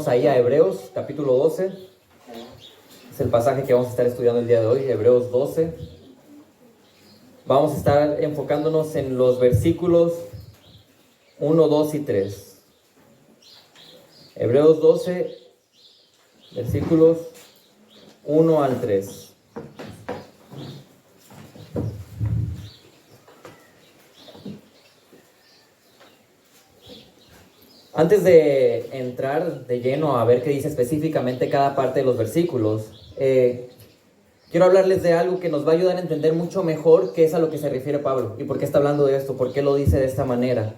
Vamos ahí a Hebreos, capítulo 12. Es el pasaje que vamos a estar estudiando el día de hoy, Hebreos 12. Vamos a estar enfocándonos en los versículos 1, 2 y 3. Hebreos 12, versículos 1 al 3. Antes de entrar de lleno a ver qué dice específicamente cada parte de los versículos, quiero hablarles de algo que nos va a ayudar a entender mucho mejor qué es a lo que se refiere Pablo y por qué está hablando de esto, por qué lo dice de esta manera.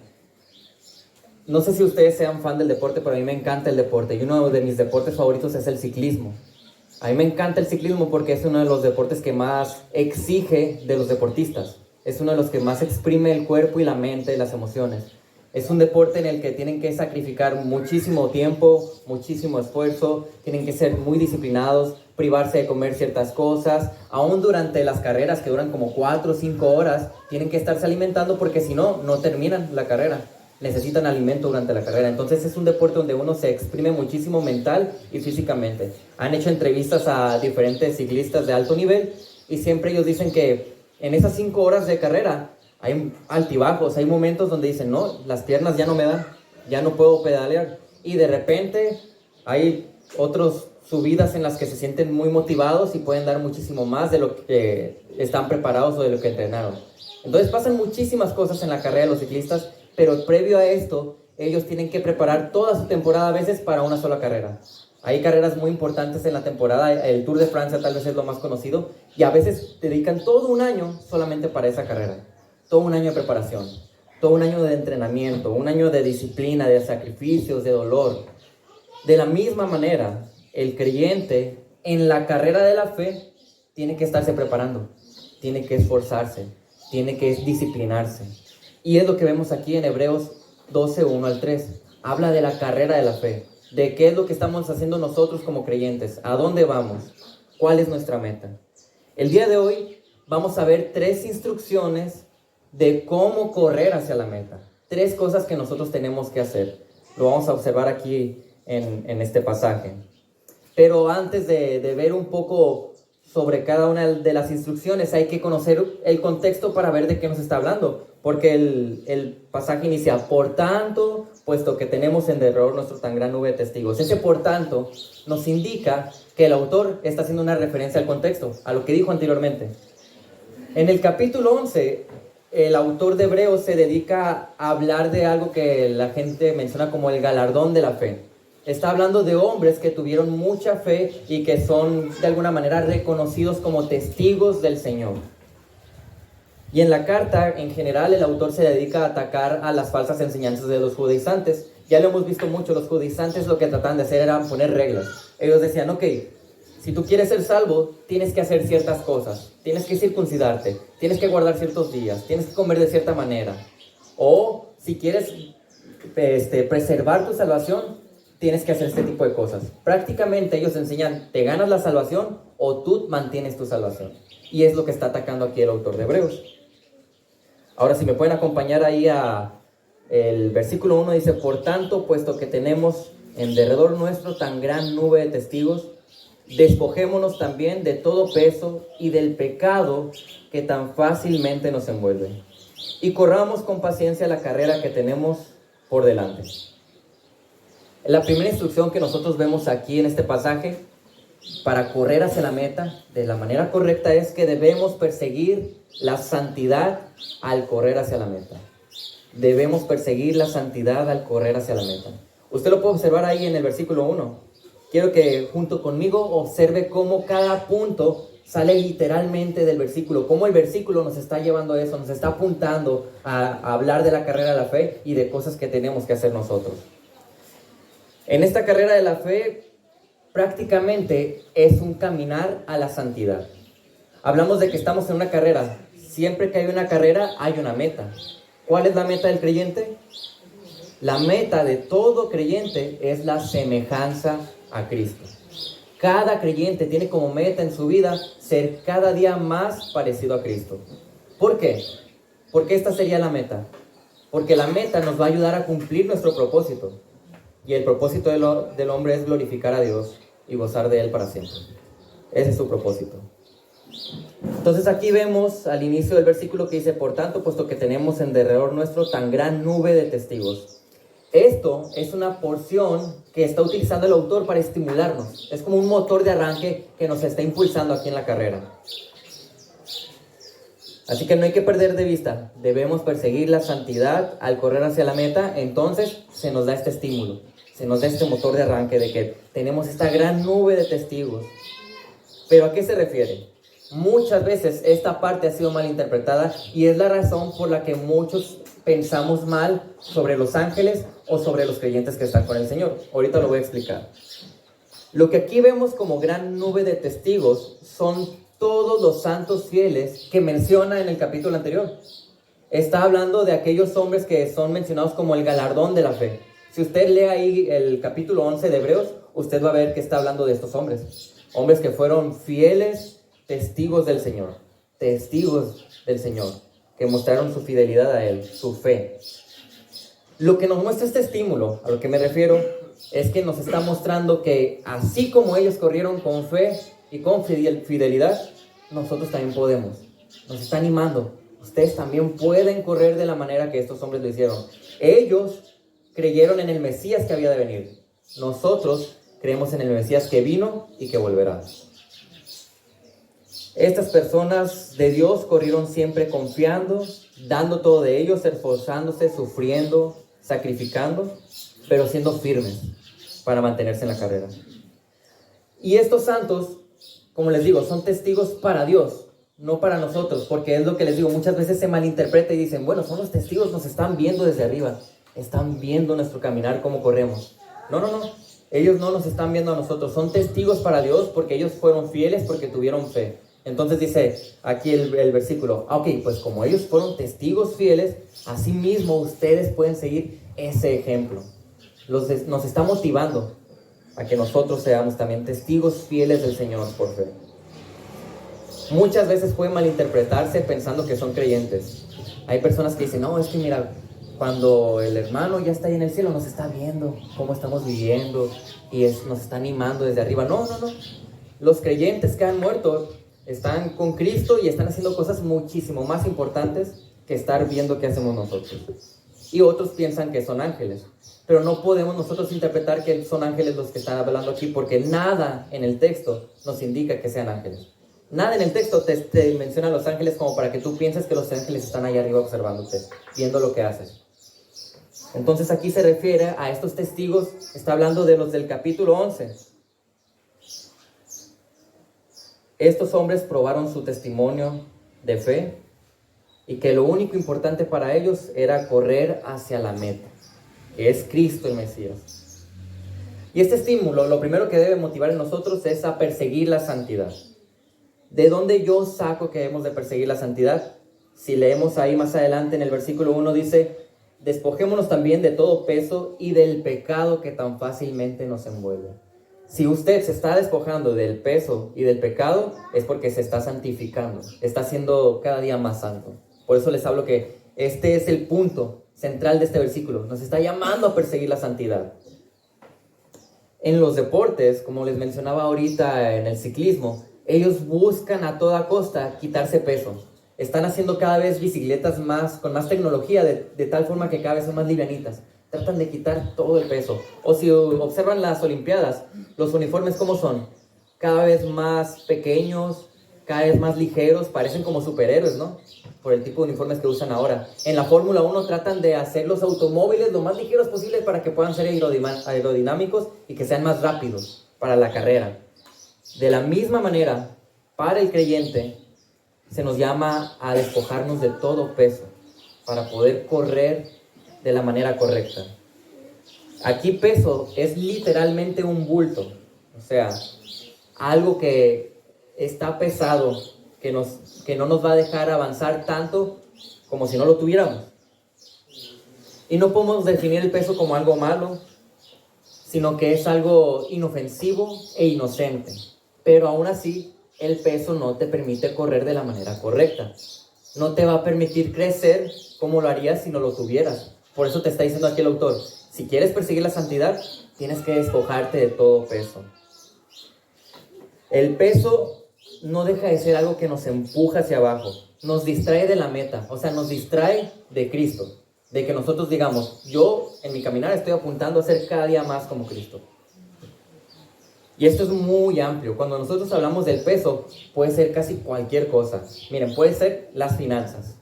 No sé si ustedes sean fan del deporte, pero a mí me encanta el deporte y uno de mis deportes favoritos es el ciclismo. A mí me encanta el ciclismo porque es uno de los deportes que más exige de los deportistas. Es uno de los que más exprime el cuerpo y la mente y las emociones. Es un deporte en el que tienen que sacrificar muchísimo tiempo, muchísimo esfuerzo, tienen que ser muy disciplinados, privarse de comer ciertas cosas. Aún durante las carreras que duran como 4 o 5 horas, tienen que estarse alimentando porque si no, no terminan la carrera. Necesitan alimento durante la carrera. Entonces es un deporte donde uno se exprime muchísimo mental y físicamente. Han hecho entrevistas a diferentes ciclistas de alto nivel y siempre ellos dicen que en esas 5 horas de carrera hay altibajos, hay momentos donde dicen, no, las piernas ya no me dan, ya no puedo pedalear. Y de repente hay otras subidas en las que se sienten muy motivados y pueden dar muchísimo más de lo que están preparados o de lo que entrenaron. Entonces pasan muchísimas cosas en la carrera de los ciclistas, pero previo a esto, ellos tienen que preparar toda su temporada a veces para una sola carrera. Hay carreras muy importantes en la temporada, el Tour de Francia tal vez es lo más conocido, y a veces dedican todo un año solamente para esa carrera. Todo un año de preparación, todo un año de entrenamiento, un año de disciplina, de sacrificios, de dolor. De la misma manera, el creyente en la carrera de la fe tiene que estarse preparando, tiene que esforzarse, tiene que disciplinarse. Y es lo que vemos aquí en Hebreos 12, 1 al 3. Habla de la carrera de la fe, de qué es lo que estamos haciendo nosotros como creyentes, a dónde vamos, cuál es nuestra meta. El día de hoy vamos a ver 3 instrucciones de cómo correr hacia la meta. 3 cosas que nosotros tenemos que hacer. Lo vamos a observar aquí en este pasaje. Pero antes de ver un poco sobre cada una de las instrucciones, hay que conocer el contexto para ver de qué nos está hablando. Porque el pasaje inicia, por tanto, puesto que tenemos en derredor nuestro tan gran nube de testigos. Ese por tanto nos indica que el autor está haciendo una referencia al contexto, a lo que dijo anteriormente. En el capítulo 11, el autor de Hebreos se dedica a hablar de algo que la gente menciona como el galardón de la fe. Está hablando de hombres que tuvieron mucha fe y que son de alguna manera reconocidos como testigos del Señor. Y en la carta, en general, el autor se dedica a atacar a las falsas enseñanzas de los judaizantes. Ya lo hemos visto mucho, los judaizantes lo que trataban de hacer era poner reglas. Ellos decían, ok, si tú quieres ser salvo, tienes que hacer ciertas cosas. Tienes que circuncidarte, tienes que guardar ciertos días, tienes que comer de cierta manera. O si quieres preservar tu salvación, tienes que hacer este tipo de cosas. Prácticamente ellos enseñan, te ganas la salvación o tú mantienes tu salvación. Y es lo que está atacando aquí el autor de Hebreos. Ahora, si me pueden acompañar ahí a el versículo 1, dice, por tanto, puesto que tenemos en derredor nuestro tan gran nube de testigos, despojémonos también de todo peso y del pecado que tan fácilmente nos envuelve. Y corramos con paciencia la carrera que tenemos por delante. La primera instrucción que nosotros vemos aquí en este pasaje para correr hacia la meta de la manera correcta es que debemos perseguir la santidad al correr hacia la meta. Debemos perseguir la santidad al correr hacia la meta. Usted lo puede observar ahí en el versículo 1. Quiero que junto conmigo observe cómo cada punto sale literalmente del versículo, cómo el versículo nos está llevando a eso, nos está apuntando a hablar de la carrera de la fe y de cosas que tenemos que hacer nosotros. En esta carrera de la fe, prácticamente es un caminar a la santidad. Hablamos de que estamos en una carrera. Siempre que hay una carrera, hay una meta. ¿Cuál es la meta del creyente? La meta de todo creyente es la semejanza a Cristo. Cada creyente tiene como meta en su vida ser cada día más parecido a Cristo. ¿Por qué? Porque esta sería la meta. Porque la meta nos va a ayudar a cumplir nuestro propósito. Y el propósito del hombre es glorificar a Dios y gozar de Él para siempre. Ese es su propósito. Entonces aquí vemos al inicio del versículo que dice: por tanto, puesto que tenemos en derredor nuestro tan gran nube de testigos. Esto es una porción que está utilizando el autor para estimularnos. Es como un motor de arranque que nos está impulsando aquí en la carrera. Así que no hay que perder de vista. Debemos perseguir la santidad al correr hacia la meta. Entonces se nos da este estímulo. Se nos da este motor de arranque de que tenemos esta gran nube de testigos. ¿Pero a qué se refiere? Muchas veces esta parte ha sido mal interpretada y es la razón por la que muchos pensamos mal sobre los ángeles o sobre los creyentes que están con el Señor. Ahorita lo voy a explicar. Lo que aquí vemos como gran nube de testigos son todos los santos fieles que menciona en el capítulo anterior. Está hablando de aquellos hombres que son mencionados como el galardón de la fe. Si usted lee ahí el capítulo 11 de Hebreos, usted va a ver que está hablando de estos hombres. Hombres que fueron fieles testigos del Señor. Testigos del Señor. Que mostraron su fidelidad a Él, su fe. Lo que nos muestra este estímulo, a lo que me refiero, es que nos está mostrando que así como ellos corrieron con fe y con fidelidad, nosotros también podemos. Nos está animando. Ustedes también pueden correr de la manera que estos hombres lo hicieron. Ellos creyeron en el Mesías que había de venir. Nosotros creemos en el Mesías que vino y que volverá. Estas personas de Dios corrieron siempre confiando, dando todo de ellos, esforzándose, sufriendo, sacrificando, pero siendo firmes para mantenerse en la carrera. Y estos santos, como les digo, son testigos para Dios, no para nosotros, porque es lo que les digo, muchas veces se malinterpreta y dicen, bueno, son los testigos, nos están viendo desde arriba, están viendo nuestro caminar, cómo corremos. No, ellos no nos están viendo a nosotros, son testigos para Dios porque ellos fueron fieles, porque tuvieron fe. Entonces dice aquí el versículo, ok, pues como ellos fueron testigos fieles, así mismo ustedes pueden seguir ese ejemplo. Nos está motivando a que nosotros seamos también testigos fieles del Señor por fe. Muchas veces puede malinterpretarse pensando que son creyentes. Hay personas que dicen, no, es que mira, cuando el hermano ya está ahí en el cielo, nos está viendo cómo estamos viviendo y nos está animando desde arriba. No. Los creyentes que han muerto están con Cristo y están haciendo cosas muchísimo más importantes que estar viendo qué hacemos nosotros. Y otros piensan que son ángeles. Pero no podemos nosotros interpretar que son ángeles los que están hablando aquí, porque nada en el texto nos indica que sean ángeles. Nada en el texto te menciona a los ángeles como para que tú pienses que los ángeles están ahí arriba observándote, viendo lo que haces. Entonces aquí se refiere a estos testigos, está hablando de los del capítulo 11. Estos hombres probaron su testimonio de fe y que lo único importante para ellos era correr hacia la meta, que es Cristo el Mesías. Y este estímulo, lo primero que debe motivar en nosotros es a perseguir la santidad. ¿De dónde yo saco que debemos de perseguir la santidad? Si leemos ahí más adelante en el versículo 1 dice, despojémonos también de todo peso y del pecado que tan fácilmente nos envuelve. Si usted se está despojando del peso y del pecado, es porque se está santificando, está siendo cada día más santo. Por eso les hablo que este es el punto central de este versículo. Nos está llamando a perseguir la santidad. En los deportes, como les mencionaba ahorita en el ciclismo, ellos buscan a toda costa quitarse peso. Están haciendo cada vez bicicletas con más tecnología, de tal forma que cada vez son más livianitas. Tratan de quitar todo el peso. O si observan las Olimpiadas, los uniformes ¿cómo son? Cada vez más pequeños, cada vez más ligeros, parecen como superhéroes, ¿no? Por el tipo de uniformes que usan ahora. En la Fórmula 1 tratan de hacer los automóviles lo más ligeros posible para que puedan ser aerodinámicos y que sean más rápidos para la carrera. De la misma manera, para el creyente, se nos llama a despojarnos de todo peso para poder correr de la manera correcta. Aquí peso es literalmente un bulto, o sea, algo que está pesado, que no nos va a dejar avanzar tanto como si no lo tuviéramos. Y no podemos definir el peso como algo malo, sino que es algo inofensivo e inocente. Pero aún así, el peso no te permite correr de la manera correcta. No te va a permitir crecer como lo harías si no lo tuvieras. Por eso te está diciendo aquí el autor, Si quieres perseguir la santidad, tienes que despojarte de todo peso. El peso no deja de ser algo que nos empuja hacia abajo, nos distrae de la meta, o sea, nos distrae de Cristo, de que nosotros digamos, yo en mi caminar estoy apuntando a ser cada día más como Cristo. Y esto es muy amplio. Cuando nosotros hablamos del peso, puede ser casi cualquier cosa. Miren, puede ser las finanzas,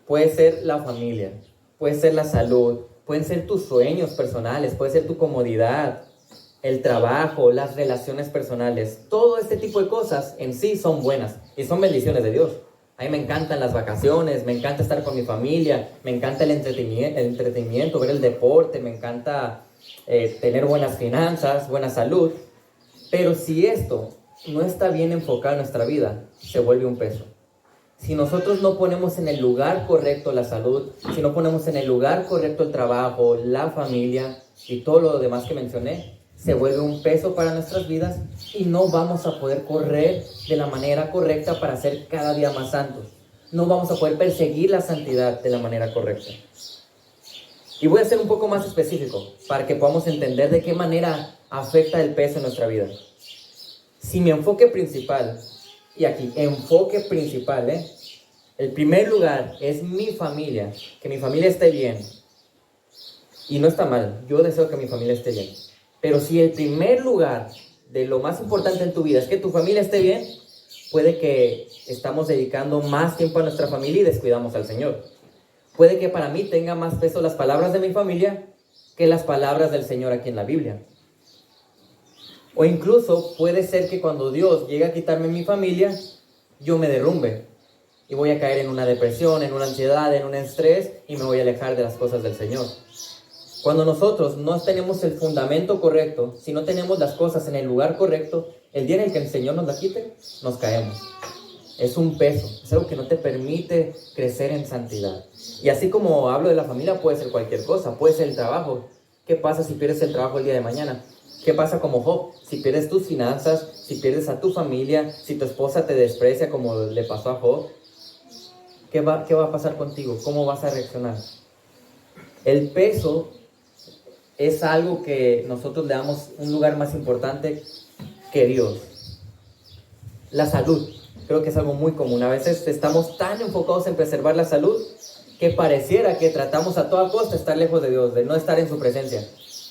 puede ser la familia, puede ser la salud, pueden ser tus sueños personales, puede ser tu comodidad, el trabajo, las relaciones personales. Todo este tipo de cosas en sí son buenas y son bendiciones de Dios. A mí me encantan las vacaciones, me encanta estar con mi familia, me encanta el entretenimiento, ver el deporte, me encanta tener buenas finanzas, buena salud. Pero si esto no está bien enfocado en nuestra vida, se vuelve un peso. Si nosotros no ponemos en el lugar correcto la salud, si no ponemos en el lugar correcto el trabajo, la familia y todo lo demás que mencioné, se vuelve un peso para nuestras vidas y no vamos a poder correr de la manera correcta para ser cada día más santos. No vamos a poder perseguir la santidad de la manera correcta. Y voy a ser un poco más específico para que podamos entender de qué manera afecta el peso en nuestra vida. Si mi enfoque principal, y aquí, enfoque principal, el primer lugar es mi familia, que mi familia esté bien. Y no está mal, yo deseo que mi familia esté bien. Pero si el primer lugar de lo más importante en tu vida es que tu familia esté bien, puede que estamos dedicando más tiempo a nuestra familia y descuidamos al Señor. Puede que para mí tenga más peso las palabras de mi familia que las palabras del Señor aquí en la Biblia. O incluso puede ser que cuando Dios llegue a quitarme mi familia, yo me derrumbe y voy a caer en una depresión, en una ansiedad, en un estrés y me voy a alejar de las cosas del Señor. Cuando nosotros no tenemos el fundamento correcto, si no tenemos las cosas en el lugar correcto, el día en el que el Señor nos la quite, nos caemos. Es un peso, es algo que no te permite crecer en santidad. Y así como hablo de la familia, puede ser cualquier cosa, puede ser el trabajo. ¿Qué pasa si pierdes el trabajo el día de mañana? ¿Qué pasa como Job? Si pierdes tus finanzas, si pierdes a tu familia, si tu esposa te desprecia como le pasó a Job, ¿qué va a pasar contigo? ¿Cómo vas a reaccionar? El peso es algo que nosotros le damos un lugar más importante que Dios. La salud, creo que es algo muy común. A veces estamos tan enfocados en preservar la salud que pareciera que tratamos a toda costa estar lejos de Dios, de no estar en su presencia.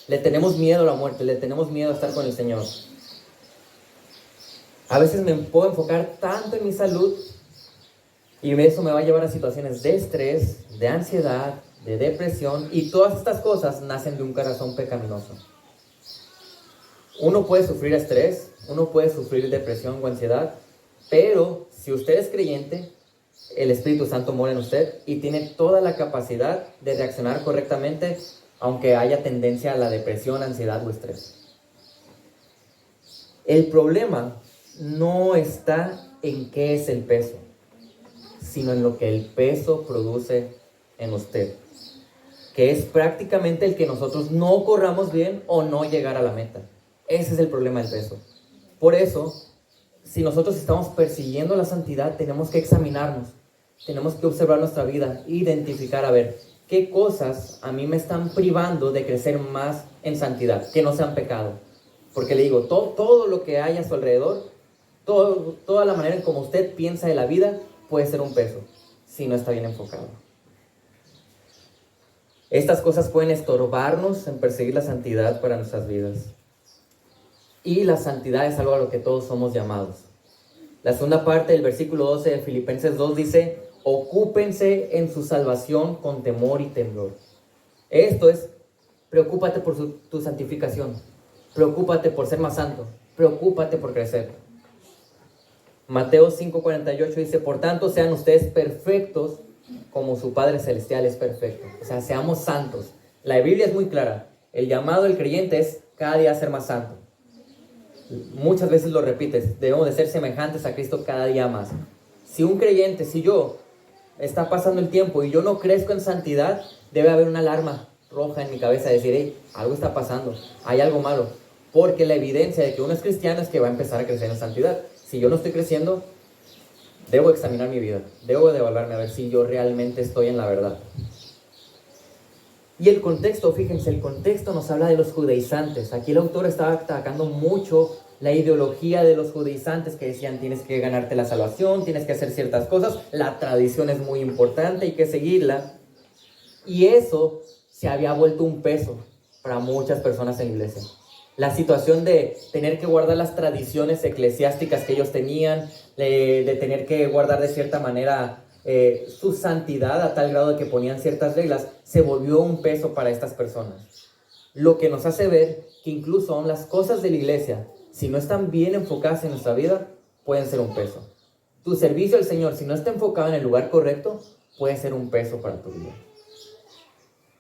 Le tenemos miedo a la muerte, le tenemos miedo a estar con el Señor. A veces me puedo enfocar tanto en mi salud y eso me va a llevar a situaciones de estrés, de ansiedad, de depresión, y todas estas cosas nacen de un corazón pecaminoso. Uno puede sufrir estrés, uno puede sufrir depresión o ansiedad, pero si usted es creyente, el Espíritu Santo mora en usted y tiene toda la capacidad de reaccionar correctamente aunque haya tendencia a la depresión, ansiedad o estrés. El problema no está en qué es el peso, sino en lo que el peso produce en usted, que es prácticamente el que nosotros no corramos bien o no llegar a la meta. Ese es el problema del peso. Por eso, si nosotros estamos persiguiendo la santidad, tenemos que examinarnos, tenemos que observar nuestra vida, identificar, a ver, ¿qué cosas a mí me están privando de crecer más en santidad? Que no sean pecado. Porque le digo, todo lo que hay a su alrededor, toda la manera en como usted piensa de la vida, puede ser un peso, si no está bien enfocado. Estas cosas pueden estorbarnos en perseguir la santidad para nuestras vidas. Y la santidad es algo a lo que todos somos llamados. La segunda parte del versículo 12 de Filipenses 2 dice: ocúpense en su salvación con temor y temblor. Esto es, preocúpate por tu santificación, preocúpate por ser más santo, preocúpate por crecer. Mateo 5:48 dice: por tanto sean ustedes perfectos como su Padre Celestial es perfecto. O sea, seamos santos. La Biblia es muy clara, el llamado del creyente es cada día ser más santo. Muchas veces lo repites, debemos de ser semejantes a Cristo cada día más. Si un creyente, si yo, está pasando el tiempo y yo no crezco en santidad, debe haber una alarma roja en mi cabeza, decir, hey, algo está pasando, hay algo malo. Porque la evidencia de que uno es cristiano es que va a empezar a crecer en santidad. Si yo no estoy creciendo, debo examinar mi vida, debo de evaluarme a ver si yo realmente estoy en la verdad. Y el contexto, fíjense, el contexto nos habla de los judaizantes. Aquí el autor estaba atacando mucho la ideología de los judaizantes que decían tienes que ganarte la salvación, tienes que hacer ciertas cosas, la tradición es muy importante, hay que seguirla. Y eso se había vuelto un peso para muchas personas en la iglesia. La situación de tener que guardar las tradiciones eclesiásticas que ellos tenían, de tener que guardar de cierta manera su santidad a tal grado de que ponían ciertas reglas, se volvió un peso para estas personas. Lo que nos hace ver que incluso aún las cosas de la iglesia, si no están bien enfocadas en nuestra vida, pueden ser un peso. Tu servicio al Señor, si no está enfocado en el lugar correcto, puede ser un peso para tu vida.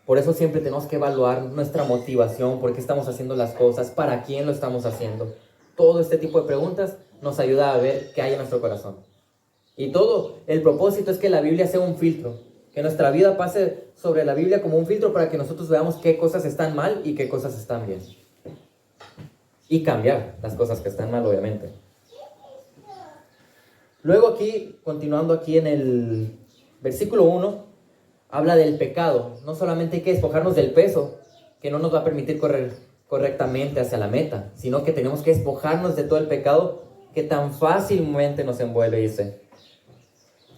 Por eso siempre tenemos que evaluar nuestra motivación, por qué estamos haciendo las cosas, para quién lo estamos haciendo. Todo este tipo de preguntas nos ayuda a ver qué hay en nuestro corazón. Y todo, el propósito es que la Biblia sea un filtro, que nuestra vida pase sobre la Biblia como un filtro para que nosotros veamos qué cosas están mal y qué cosas están bien. Y cambiar las cosas que están mal, obviamente. Luego aquí, continuando aquí en el versículo 1, habla del pecado. No solamente hay que despojarnos del peso, que no nos va a permitir correr correctamente hacia la meta, sino que tenemos que despojarnos de todo el pecado que tan fácilmente nos envuelve, dice.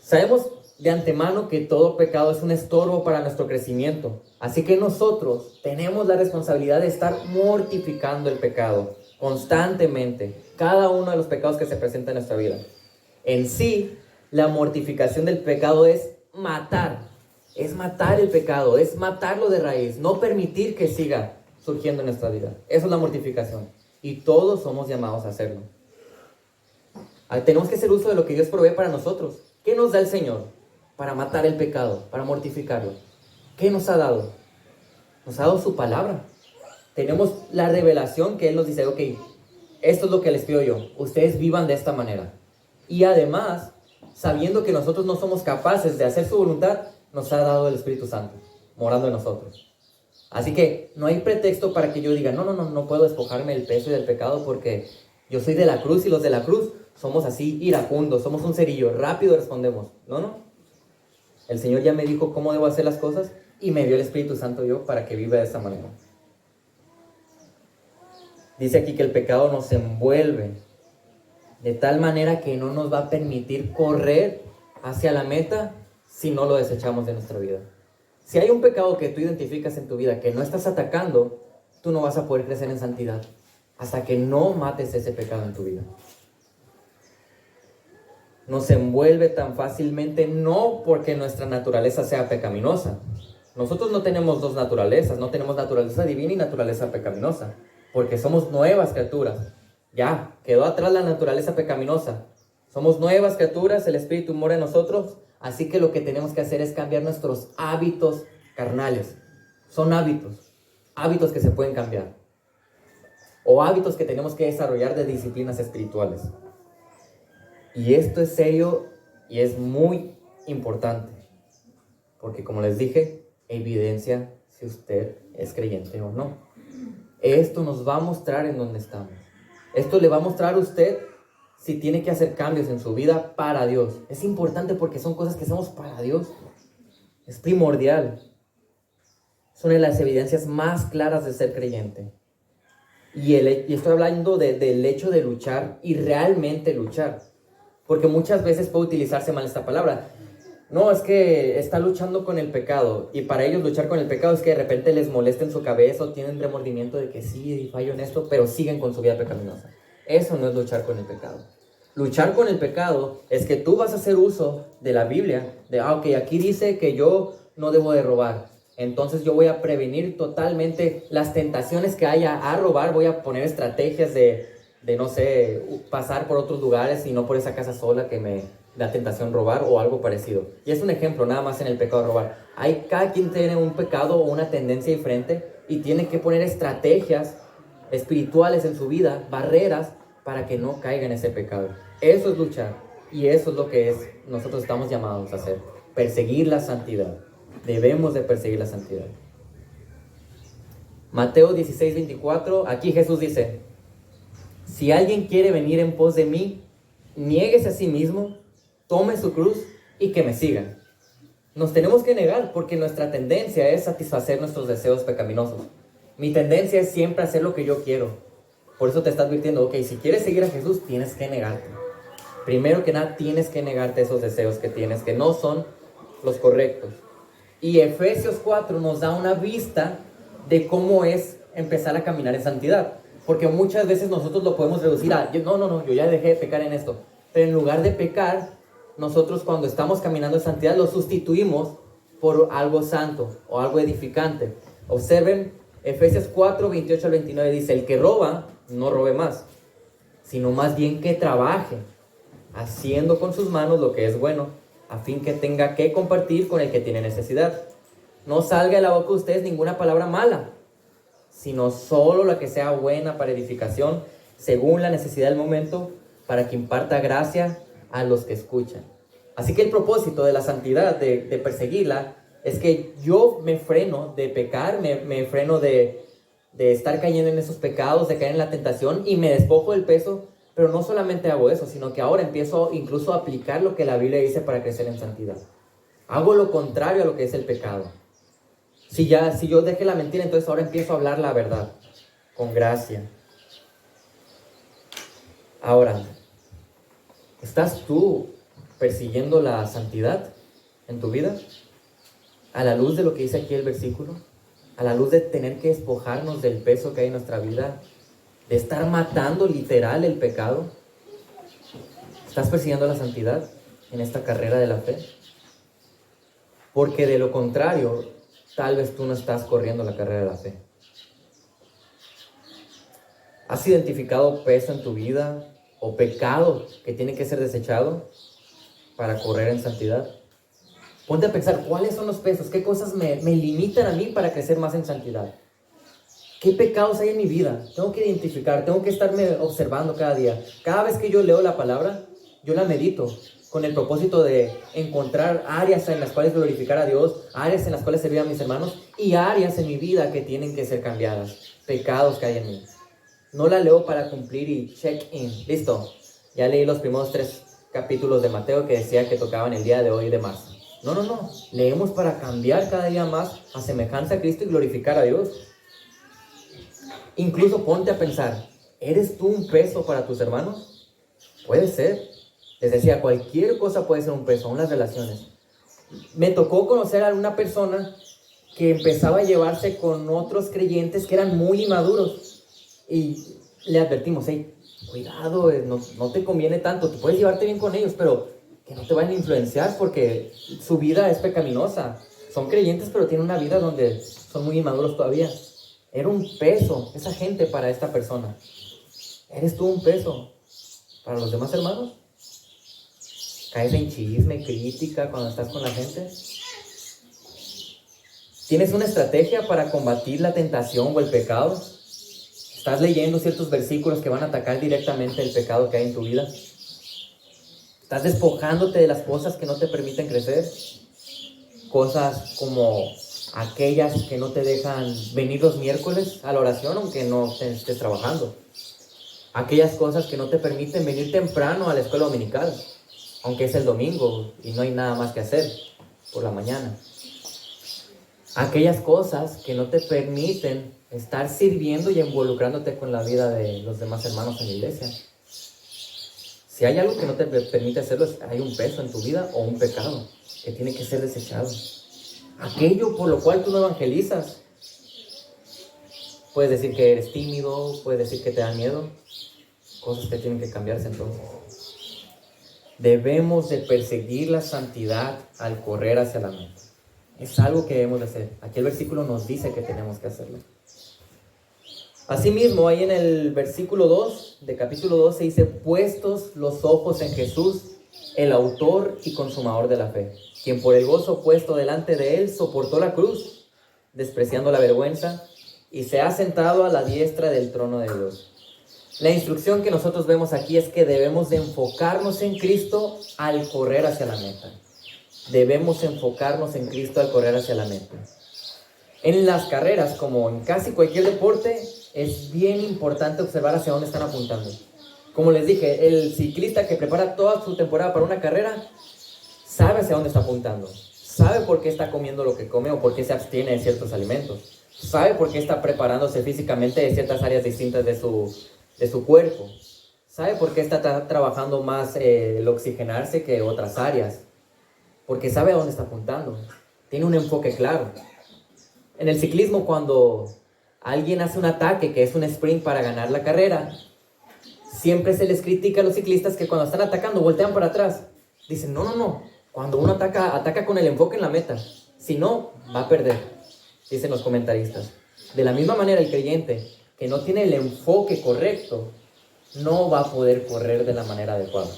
Sabemos de antemano que todo pecado es un estorbo para nuestro crecimiento. Así que nosotros tenemos la responsabilidad de estar mortificando el pecado constantemente, cada uno de los pecados que se presentan en nuestra vida. En sí, la mortificación del pecado es matar el pecado, es matarlo de raíz, no permitir que siga surgiendo en nuestra vida. Eso es la mortificación y todos somos llamados a hacerlo. Tenemos que hacer uso de lo que Dios provee para nosotros. ¿Qué nos da el Señor para matar el pecado, para mortificarlo? ¿Qué nos ha dado? Nos ha dado su palabra. Tenemos la revelación que Él nos dice, ok, esto es lo que les pido yo, ustedes vivan de esta manera. Y además, sabiendo que nosotros no somos capaces de hacer su voluntad, nos ha dado el Espíritu Santo, morando en nosotros. Así que no hay pretexto para que yo diga, no puedo despojarme del peso y del pecado porque yo soy de la cruz y los de la cruz somos así iracundos, somos un cerillo, rápido respondemos. No. El Señor ya me dijo cómo debo hacer las cosas y me dio el Espíritu Santo yo para que viva de esta manera. Dice aquí que el pecado nos envuelve de tal manera que no nos va a permitir correr hacia la meta si no lo desechamos de nuestra vida. Si hay un pecado que tú identificas en tu vida que no estás atacando, tú no vas a poder crecer en santidad hasta que no mates ese pecado en tu vida. Nos envuelve tan fácilmente no porque nuestra naturaleza sea pecaminosa. Nosotros no tenemos dos naturalezas, no tenemos naturaleza divina y naturaleza pecaminosa, porque somos nuevas criaturas. Ya, quedó atrás la naturaleza pecaminosa. Somos nuevas criaturas, el Espíritu mora en nosotros, así que lo que tenemos que hacer es cambiar nuestros hábitos carnales. Son hábitos que se pueden cambiar. O hábitos que tenemos que desarrollar de disciplinas espirituales. Y esto es serio y es muy importante. Porque como les dije, evidencia si usted es creyente o no. Esto nos va a mostrar en dónde estamos. Esto le va a mostrar a usted si tiene que hacer cambios en su vida para Dios. Es importante porque son cosas que hacemos para Dios. Es primordial. Es una de las evidencias más claras de ser creyente. Y estoy hablando del hecho de luchar y realmente luchar. Porque muchas veces puede utilizarse mal esta palabra. No, es que está luchando con el pecado. Y para ellos luchar con el pecado es que de repente les molesta en su cabeza o tienen remordimiento de que sí, fallo en esto, pero siguen con su vida pecaminosa. Eso no es luchar con el pecado. Luchar con el pecado es que tú vas a hacer uso de la Biblia. Ok, aquí dice que yo no debo de robar. Entonces yo voy a prevenir totalmente las tentaciones que haya a robar. Voy a poner estrategias de no sé, pasar por otros lugares y no por esa casa sola que me da tentación robar o algo parecido. Y es un ejemplo nada más en el pecado de robar. Cada quien tiene un pecado o una tendencia diferente y tiene que poner estrategias espirituales en su vida, barreras, para que no caiga en ese pecado. Eso es luchar y eso es lo que nosotros estamos llamados a hacer. Perseguir la santidad. Debemos de perseguir la santidad. Mateo 16:24, aquí Jesús dice: si alguien quiere venir en pos de mí, niéguese a sí mismo, tome su cruz y que me siga. Nos tenemos que negar porque nuestra tendencia es satisfacer nuestros deseos pecaminosos. Mi tendencia es siempre hacer lo que yo quiero. Por eso te está advirtiendo, ok, si quieres seguir a Jesús, tienes que negarte. Primero que nada, tienes que negarte esos deseos que tienes, que no son los correctos. Y Efesios 4 nos da una vista de cómo es empezar a caminar en santidad. Porque muchas veces nosotros lo podemos reducir a, yo ya dejé de pecar en esto. Pero en lugar de pecar, nosotros cuando estamos caminando en santidad lo sustituimos por algo santo o algo edificante. Observen, Efesios 4, 28 al 29 dice, el que roba, no robe más, sino más bien que trabaje, haciendo con sus manos lo que es bueno, a fin que tenga que compartir con el que tiene necesidad. No salga de la boca de ustedes ninguna palabra mala, sino solo la que sea buena para edificación, según la necesidad del momento, para que imparta gracia a los que escuchan. Así que el propósito de la santidad, de perseguirla, es que yo me freno de pecar, me freno de estar cayendo en esos pecados, de caer en la tentación y me despojo del peso. Pero no solamente hago eso, sino que ahora empiezo incluso a aplicar lo que la Biblia dice para crecer en santidad. Hago lo contrario a lo que es el pecado. Si yo dejé la mentira, entonces ahora empiezo a hablar la verdad, con gracia. Ahora, ¿estás tú persiguiendo la santidad en tu vida? A la luz de lo que dice aquí el versículo, a la luz de tener que despojarnos del peso que hay en nuestra vida, de estar matando literal el pecado. ¿Estás persiguiendo la santidad en esta carrera de la fe? Porque de lo contrario, tal vez tú no estás corriendo la carrera de la fe. ¿Has identificado peso en tu vida o pecado que tiene que ser desechado para correr en santidad? Ponte a pensar, ¿cuáles son los pesos? ¿Qué cosas me limitan a mí para crecer más en santidad? ¿Qué pecados hay en mi vida? Tengo que identificar, tengo que estarme observando cada día. Cada vez que yo leo la palabra, yo la medito con el propósito de encontrar áreas en las cuales glorificar a Dios, áreas en las cuales servir a mis hermanos y áreas en mi vida que tienen que ser cambiadas, pecados que hay en mí. No la leo para cumplir y check in. Listo, ya leí los primeros 3 capítulos de Mateo que decía que tocaban el día de hoy de marzo. No. Leemos para cambiar cada día más a semejanza a Cristo y glorificar a Dios. Incluso ponte a pensar, ¿eres tú un peso para tus hermanos? Puede ser. Les decía, cualquier cosa puede ser un peso, aún las relaciones. Me tocó conocer a una persona que empezaba a llevarse con otros creyentes que eran muy inmaduros. Y le advertimos, hey, cuidado, no te conviene tanto, tú puedes llevarte bien con ellos, pero que no te vayan a influenciar porque su vida es pecaminosa. Son creyentes, pero tienen una vida donde son muy inmaduros todavía. Era un peso esa gente para esta persona. ¿Eres tú un peso para los demás hermanos? ¿Caes en chisme, crítica cuando estás con la gente? ¿Tienes una estrategia para combatir la tentación o el pecado? ¿Estás leyendo ciertos versículos que van a atacar directamente el pecado que hay en tu vida? ¿Estás despojándote de las cosas que no te permiten crecer? Cosas como aquellas que no te dejan venir los miércoles a la oración aunque no estés trabajando. Aquellas cosas que no te permiten venir temprano a la escuela dominical, aunque es el domingo y no hay nada más que hacer por la mañana. Aquellas cosas que no te permiten estar sirviendo y involucrándote con la vida de los demás hermanos en la iglesia. Si hay algo que no te permite hacerlo, hay un peso en tu vida o un pecado que tiene que ser desechado. Aquello por lo cual tú no evangelizas. Puedes decir que eres tímido, puedes decir que te da miedo. Cosas que tienen que cambiarse entonces. Debemos de perseguir la santidad al correr hacia la meta. Es algo que debemos de hacer. Aquí el versículo nos dice que tenemos que hacerlo. Asimismo, ahí en el versículo 2 de capítulo 12 dice, puestos los ojos en Jesús, el autor y consumador de la fe, quien por el gozo puesto delante de él soportó la cruz, despreciando la vergüenza, y se ha sentado a la diestra del trono de Dios. La instrucción que nosotros vemos aquí es que debemos de enfocarnos en Cristo al correr hacia la meta. Debemos enfocarnos en Cristo al correr hacia la meta. En las carreras, como en casi cualquier deporte, es bien importante observar hacia dónde están apuntando. Como les dije, el ciclista que prepara toda su temporada para una carrera sabe hacia dónde está apuntando. sabe por qué está comiendo lo que come o por qué se abstiene de ciertos alimentos, sabe por qué está preparándose físicamente de ciertas áreas distintas de su cuerpo, sabe por qué está trabajando más el oxigenarse que otras áreas, porque sabe a dónde está apuntando, tiene un enfoque claro. En el ciclismo, cuando alguien hace un ataque, que es un sprint para ganar la carrera, siempre se les critica a los ciclistas que cuando están atacando voltean para atrás. Dicen, no, cuando uno ataca con el enfoque en la meta, si no, va a perder, dicen los comentaristas. De la misma manera, el creyente que no tiene el enfoque correcto, no va a poder correr de la manera adecuada.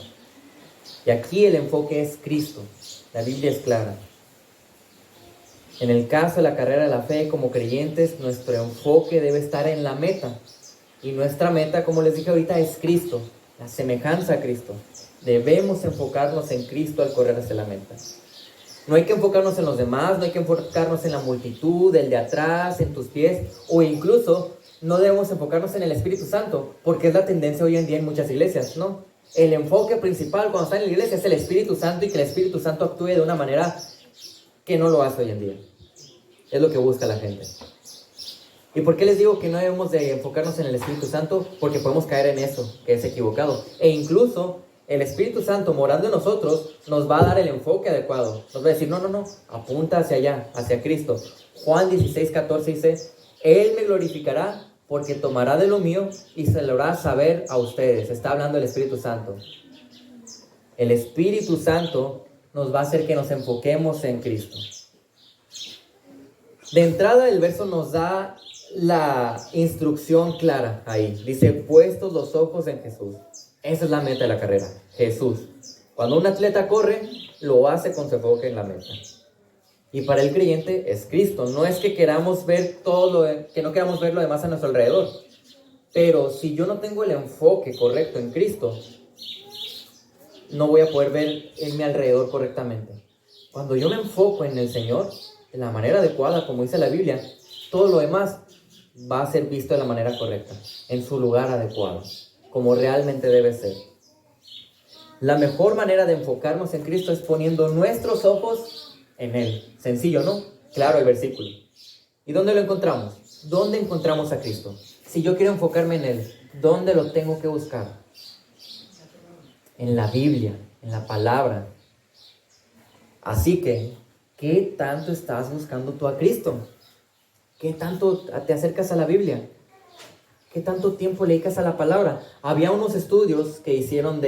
Y aquí el enfoque es Cristo, la Biblia es clara. En el caso de la carrera de la fe, como creyentes, nuestro enfoque debe estar en la meta. Y nuestra meta, como les dije ahorita, es Cristo, la semejanza a Cristo. Debemos enfocarnos en Cristo al correr hacia la meta. No hay que enfocarnos en los demás, no hay que enfocarnos en la multitud, el de atrás, en tus pies, o incluso no debemos enfocarnos en el Espíritu Santo, porque es la tendencia hoy en día en muchas iglesias, ¿no? El enfoque principal cuando está en la iglesia es el Espíritu Santo y que el Espíritu Santo actúe de una manera que no lo hace hoy en día. Es lo que busca la gente. ¿Y por qué les digo que no debemos de enfocarnos en el Espíritu Santo? Porque podemos caer en eso, que es equivocado. E incluso el Espíritu Santo morando en nosotros nos va a dar el enfoque adecuado. Nos va a decir, no, apunta hacia allá, hacia Cristo. Juan 16:14 dice, Él me glorificará porque tomará de lo mío y se lo hará saber a ustedes. Está hablando el Espíritu Santo. El Espíritu Santo nos va a hacer que nos enfoquemos en Cristo. De entrada el verso nos da la instrucción clara ahí. Dice, puestos los ojos en Jesús. Esa es la meta de la carrera, Jesús. Cuando un atleta corre, lo hace con su enfoque en la meta. Y para el creyente es Cristo. No es que queramos ver que no queramos ver lo demás a nuestro alrededor. Pero si yo no tengo el enfoque correcto en Cristo, no voy a poder ver en mi alrededor correctamente. Cuando yo me enfoco en el Señor, de la manera adecuada, como dice la Biblia, todo lo demás va a ser visto de la manera correcta, en su lugar adecuado, como realmente debe ser. La mejor manera de enfocarnos en Cristo es poniendo nuestros ojos en Él. Sencillo, ¿no? Claro el versículo. ¿Y dónde lo encontramos? ¿Dónde encontramos a Cristo? Si yo quiero enfocarme en Él, ¿dónde lo tengo que buscar? En la Biblia, en la palabra. Así que, ¿qué tanto estás buscando tú a Cristo? ¿Qué tanto te acercas a la Biblia? ¿Qué tanto tiempo le dedicas a la palabra? Había unos estudios que hicieron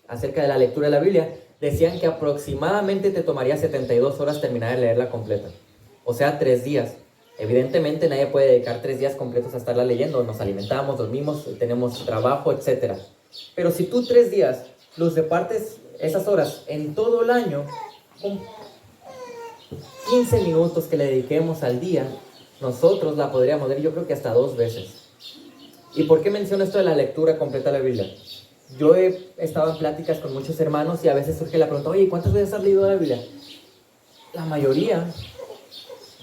acerca de la lectura de la Biblia. Decían que aproximadamente te tomaría 72 horas terminar de leerla completa. O sea, 3 días. Evidentemente nadie puede dedicar 3 días completos a estarla leyendo. Nos alimentamos, dormimos, tenemos trabajo, etc. Pero si tú 3 días los repartes esas horas en todo el año, con 15 minutos que le dediquemos al día, nosotros la podríamos leer yo creo que hasta 2 veces. ¿Y por qué menciono esto de la lectura completa de la Biblia? Yo he estado en pláticas con muchos hermanos y a veces surge la pregunta, oye, ¿cuántas veces has leído la Biblia? La mayoría.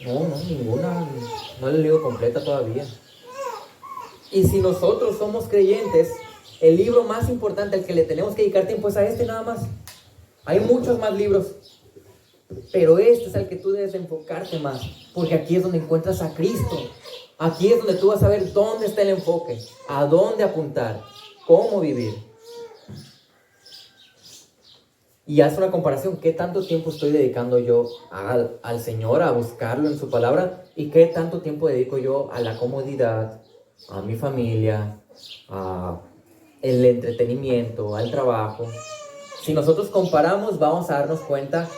No, ninguna. No la he leído completa todavía. Y si nosotros somos creyentes, el libro más importante al que le tenemos que dedicar tiempo es a este nada más. Hay muchos más libros, pero este es al que tú debes de enfocarte más, porque aquí es donde encuentras a Cristo. Aquí es donde tú vas a ver dónde está el enfoque, a dónde apuntar, cómo vivir. Y haz una comparación, ¿qué tanto tiempo estoy dedicando yo al Señor, a buscarlo en su palabra? ¿Y qué tanto tiempo dedico yo a la comodidad, a mi familia, a el entretenimiento, al trabajo? Si nosotros comparamos, vamos a darnos cuenta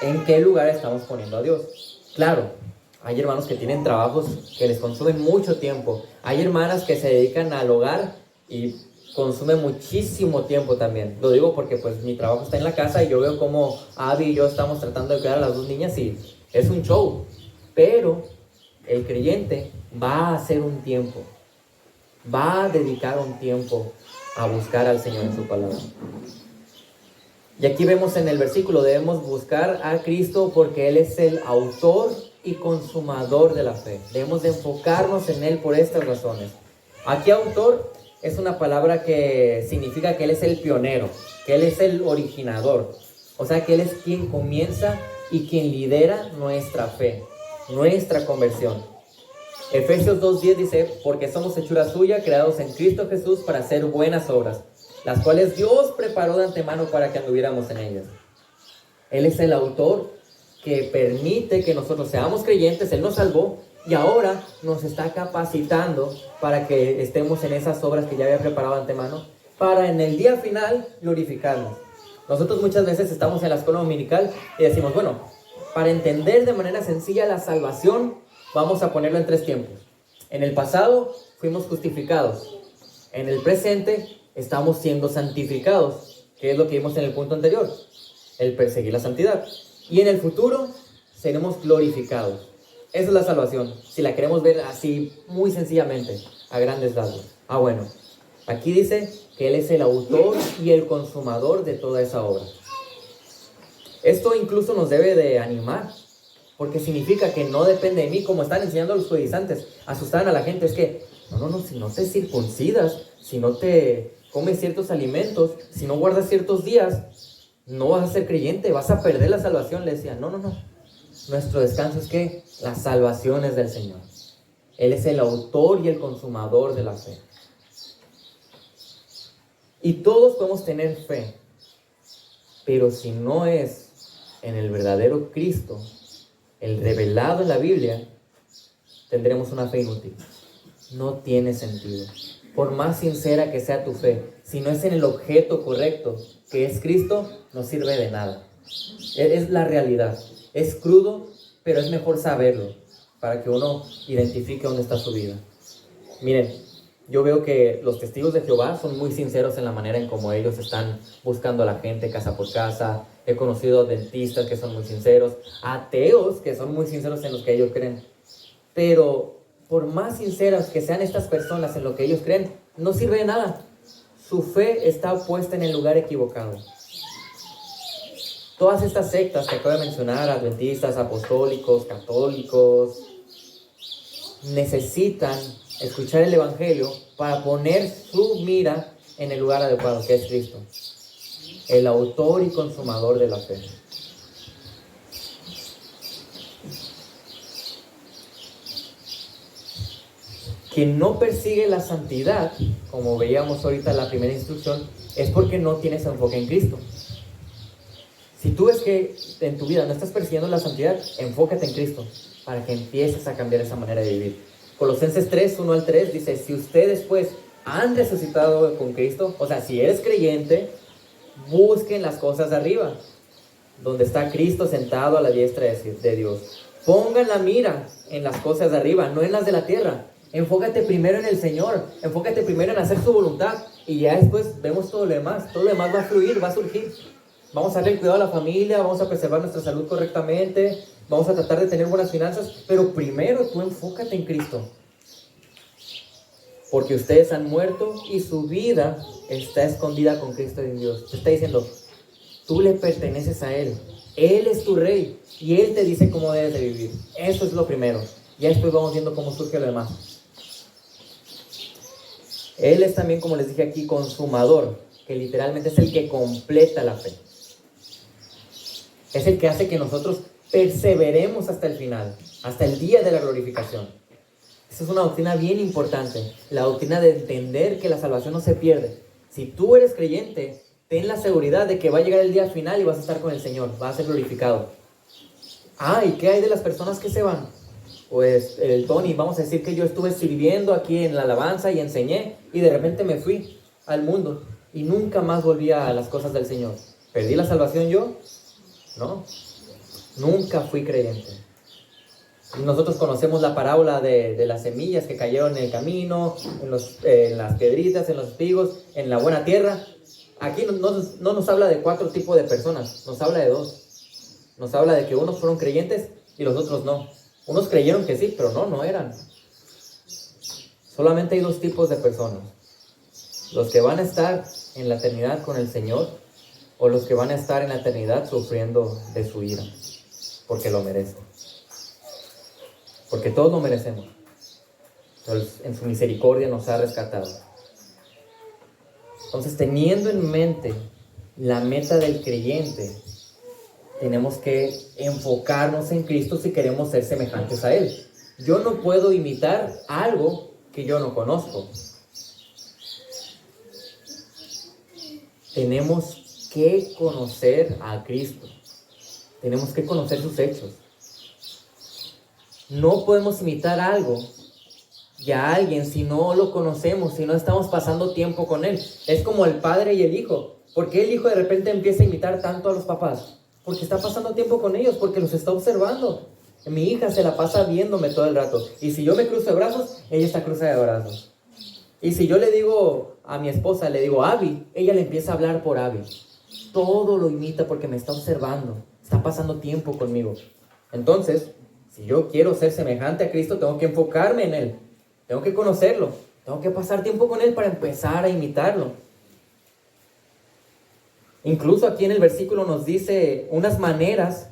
en qué lugar estamos poniendo a Dios. Claro, hay hermanos que tienen trabajos que les consumen mucho tiempo. Hay hermanas que se dedican al hogar y consume muchísimo tiempo también. Lo digo porque pues mi trabajo está en la casa y yo veo cómo Abby y yo estamos tratando de cuidar a las 2 niñas y es un show. Pero el creyente va a hacer un tiempo, va a dedicar un tiempo a buscar al Señor en su palabra. Y aquí vemos en el versículo, debemos buscar a Cristo porque Él es el autor y consumador de la fe. Debemos de enfocarnos en Él por estas razones. Aquí autor es una palabra que significa que Él es el pionero, que Él es el originador. O sea, que Él es quien comienza y quien lidera nuestra fe, nuestra conversión. Efesios 2:10 dice, porque somos hechura suya, creados en Cristo Jesús para hacer buenas obras, las cuales Dios preparó de antemano para que anduviéramos en ellas. Él es el autor que permite que nosotros seamos creyentes. Él nos salvó y ahora nos está capacitando para que estemos en esas obras que ya había preparado de antemano, para en el día final glorificarnos. Nosotros muchas veces estamos en la escuela dominical y decimos, bueno, para entender de manera sencilla la salvación, vamos a ponerlo en 3 tiempos. En el pasado fuimos justificados. En el presente estamos siendo santificados, que es lo que vimos en el punto anterior, el perseguir la santidad. Y en el futuro seremos glorificados. Esa es la salvación, si la queremos ver así muy sencillamente, a grandes rasgos. Bueno, aquí dice que Él es el autor y el consumador de toda esa obra. Esto incluso nos debe de animar, porque significa que no depende de mí, como están enseñando los judaizantes, asustaban a la gente. Es que, no, si no te circuncidas, si no te comes ciertos alimentos, si no guardas ciertos días, no vas a ser creyente, vas a perder la salvación. Le decían, no. Nuestro descanso es que la salvación es del Señor. Él es el autor y el consumador de la fe. Y todos podemos tener fe, pero si no es en el verdadero Cristo, el revelado en la Biblia, tendremos una fe inútil. No tiene sentido. Por más sincera que sea tu fe, si no es en el objeto correcto, que es Cristo, no sirve de nada. Es la realidad. Es crudo, pero es mejor saberlo para que uno identifique dónde está su vida. Miren, yo veo que los testigos de Jehová son muy sinceros en la manera en cómo ellos están buscando a la gente casa por casa. He conocido dentistas que son muy sinceros, ateos que son muy sinceros en los que ellos creen. Pero por más sinceras que sean estas personas en lo que ellos creen, no sirve de nada. Su fe está puesta en el lugar equivocado. Todas estas sectas que acabo de mencionar, adventistas, apostólicos, católicos, necesitan escuchar el Evangelio para poner su mira en el lugar adecuado, que es Cristo, el autor y consumador de la fe. Quien no persigue la santidad, como veíamos ahorita en la primera instrucción, es porque no tienes enfoque en Cristo. Si tú ves que en tu vida no estás persiguiendo la santidad, enfócate en Cristo para que empieces a cambiar esa manera de vivir. Colosenses 3, 1-3 dice, si ustedes pues han resucitado con Cristo, o sea, si eres creyente, busquen las cosas de arriba, donde está Cristo sentado a la diestra de Dios. Pongan la mira en las cosas de arriba, no en las de la tierra. Enfócate primero en el Señor, enfócate primero en hacer su voluntad y ya después vemos todo lo demás va a fluir, va a surgir. Vamos a darle cuidado a la familia, vamos a preservar nuestra salud correctamente, vamos a tratar de tener buenas finanzas, pero primero tú enfócate en Cristo. Porque ustedes han muerto y su vida está escondida con Cristo en Dios. Te está diciendo, tú le perteneces a Él. Él es tu rey y Él te dice cómo debes de vivir. Eso es lo primero. Ya después vamos viendo cómo surge lo demás. Él es también, como les dije aquí, consumador, que literalmente es el que completa la fe. Es el que hace que nosotros perseveremos hasta el final, hasta el día de la glorificación. Esa es una doctrina bien importante, la doctrina de entender que la salvación no se pierde. Si tú eres creyente, ten la seguridad de que va a llegar el día final y vas a estar con el Señor, vas a ser glorificado. ¿Y qué hay de las personas que se van? Pues el Tony, vamos a decir que yo estuve sirviendo aquí en la alabanza y enseñé y de repente me fui al mundo y nunca más volví a las cosas del Señor. ¿Perdí la salvación yo? No, nunca fui creyente. Nosotros conocemos la parábola de las semillas que cayeron en el camino, en las piedritas, en los espigos, en la buena tierra. Aquí no nos habla de 4 tipos de personas, nos habla de 2. Nos habla de que unos fueron creyentes y los otros no. Unos creyeron que sí, pero no eran. Solamente hay 2 tipos de personas. Los que van a estar en la eternidad con el Señor o los que van a estar en la eternidad sufriendo de su ira, porque lo merecen. Porque todos lo merecemos. Pero en su misericordia nos ha rescatado. Entonces, teniendo en mente la meta del creyente, tenemos que enfocarnos en Cristo si queremos ser semejantes a Él. Yo no puedo imitar algo que yo no conozco. Tenemos que conocer a Cristo. Tenemos que conocer sus hechos. No podemos imitar algo y a alguien si no lo conocemos, si no estamos pasando tiempo con Él. Es como el padre y el hijo. ¿Por qué el hijo de repente empieza a imitar tanto a los papás? Porque está pasando tiempo con ellos, porque los está observando. Mi hija se la pasa viéndome todo el rato. Y si yo me cruzo de brazos, ella está cruzada de brazos. Y si yo le digo a mi esposa, le digo Abby, ella le empieza a hablar por Abby. Todo lo imita porque me está observando. Está pasando tiempo conmigo. Entonces, si yo quiero ser semejante a Cristo, tengo que enfocarme en Él. Tengo que conocerlo. Tengo que pasar tiempo con Él para empezar a imitarlo. Incluso aquí en el versículo nos dice unas maneras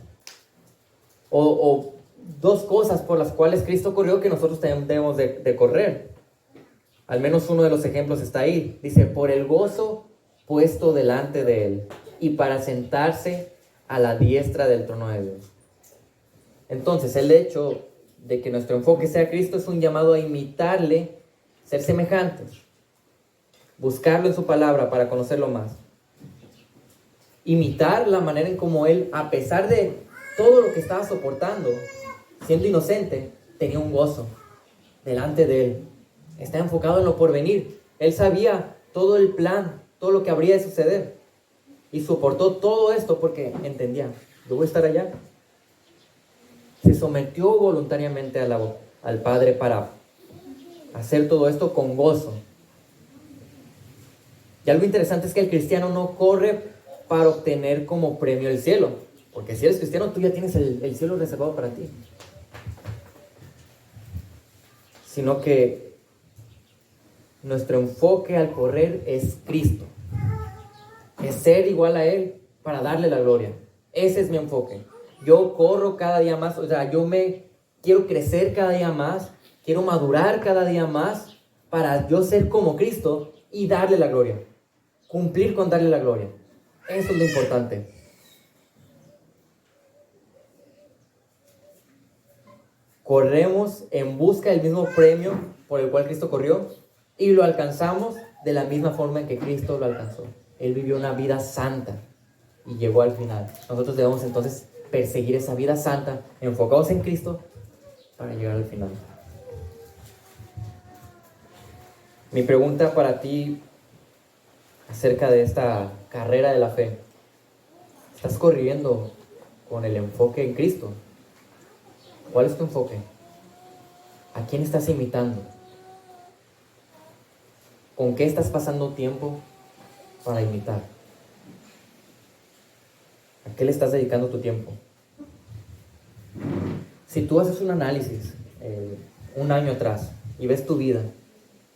o dos cosas por las cuales Cristo corrió que nosotros también debemos de correr. Al menos uno de los ejemplos está ahí. Dice, por el gozo puesto delante de Él y para sentarse a la diestra del trono de Dios. Entonces, el hecho de que nuestro enfoque sea Cristo es un llamado a imitarle, ser semejantes, buscarlo en su palabra para conocerlo más. Imitar la manera en cómo Él, a pesar de todo lo que estaba soportando, siendo inocente, tenía un gozo delante de Él. Está enfocado en lo porvenir. Él sabía todo el plan, todo lo que habría de suceder. Y soportó todo esto porque entendía, yo voy a estar allá. Se sometió voluntariamente al Padre para hacer todo esto con gozo. Y algo interesante es que el cristiano no corre para obtener como premio el cielo. Porque si eres cristiano, tú ya tienes el cielo reservado para ti. Sino que nuestro enfoque al correr es Cristo. Es ser igual a Él para darle la gloria. Ese es mi enfoque. Yo corro cada día más, o sea, yo me quiero crecer cada día más, quiero madurar cada día más para yo ser como Cristo y darle la gloria. Cumplir con darle la gloria. Eso es lo importante. Corremos en busca del mismo premio por el cual Cristo corrió y lo alcanzamos de la misma forma en que Cristo lo alcanzó. Él vivió una vida santa y llegó al final. Nosotros debemos entonces perseguir esa vida santa, enfocados en Cristo para llegar al final. Mi pregunta para ti acerca de esta carrera de la fe: ¿estás corriendo con el enfoque en Cristo? ¿Cuál es tu enfoque? ¿A quién estás imitando? ¿Con qué estás pasando tiempo para imitar? ¿A qué le estás dedicando tu tiempo? Si tú haces un análisis un año atrás y ves tu vida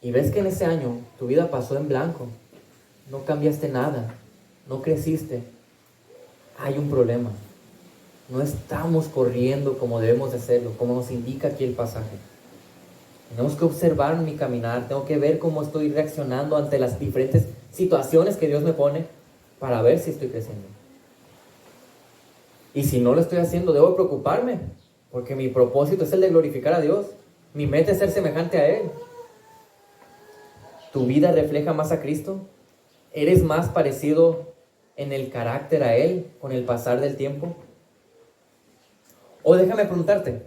y ves que en ese año tu vida pasó en blanco, no cambiaste nada, no creciste, hay un problema. No estamos corriendo como debemos de hacerlo, como nos indica aquí el pasaje. Tenemos que observar mi caminar, tengo que ver cómo estoy reaccionando ante las diferentes situaciones que Dios me pone para ver si estoy creciendo. Y si no lo estoy haciendo, debo preocuparme, porque mi propósito es el de glorificar a Dios. Mi meta es ser semejante a Él. ¿Tu vida refleja más a Cristo? ¿Eres más parecido en el carácter a Él con el pasar del tiempo? O déjame preguntarte,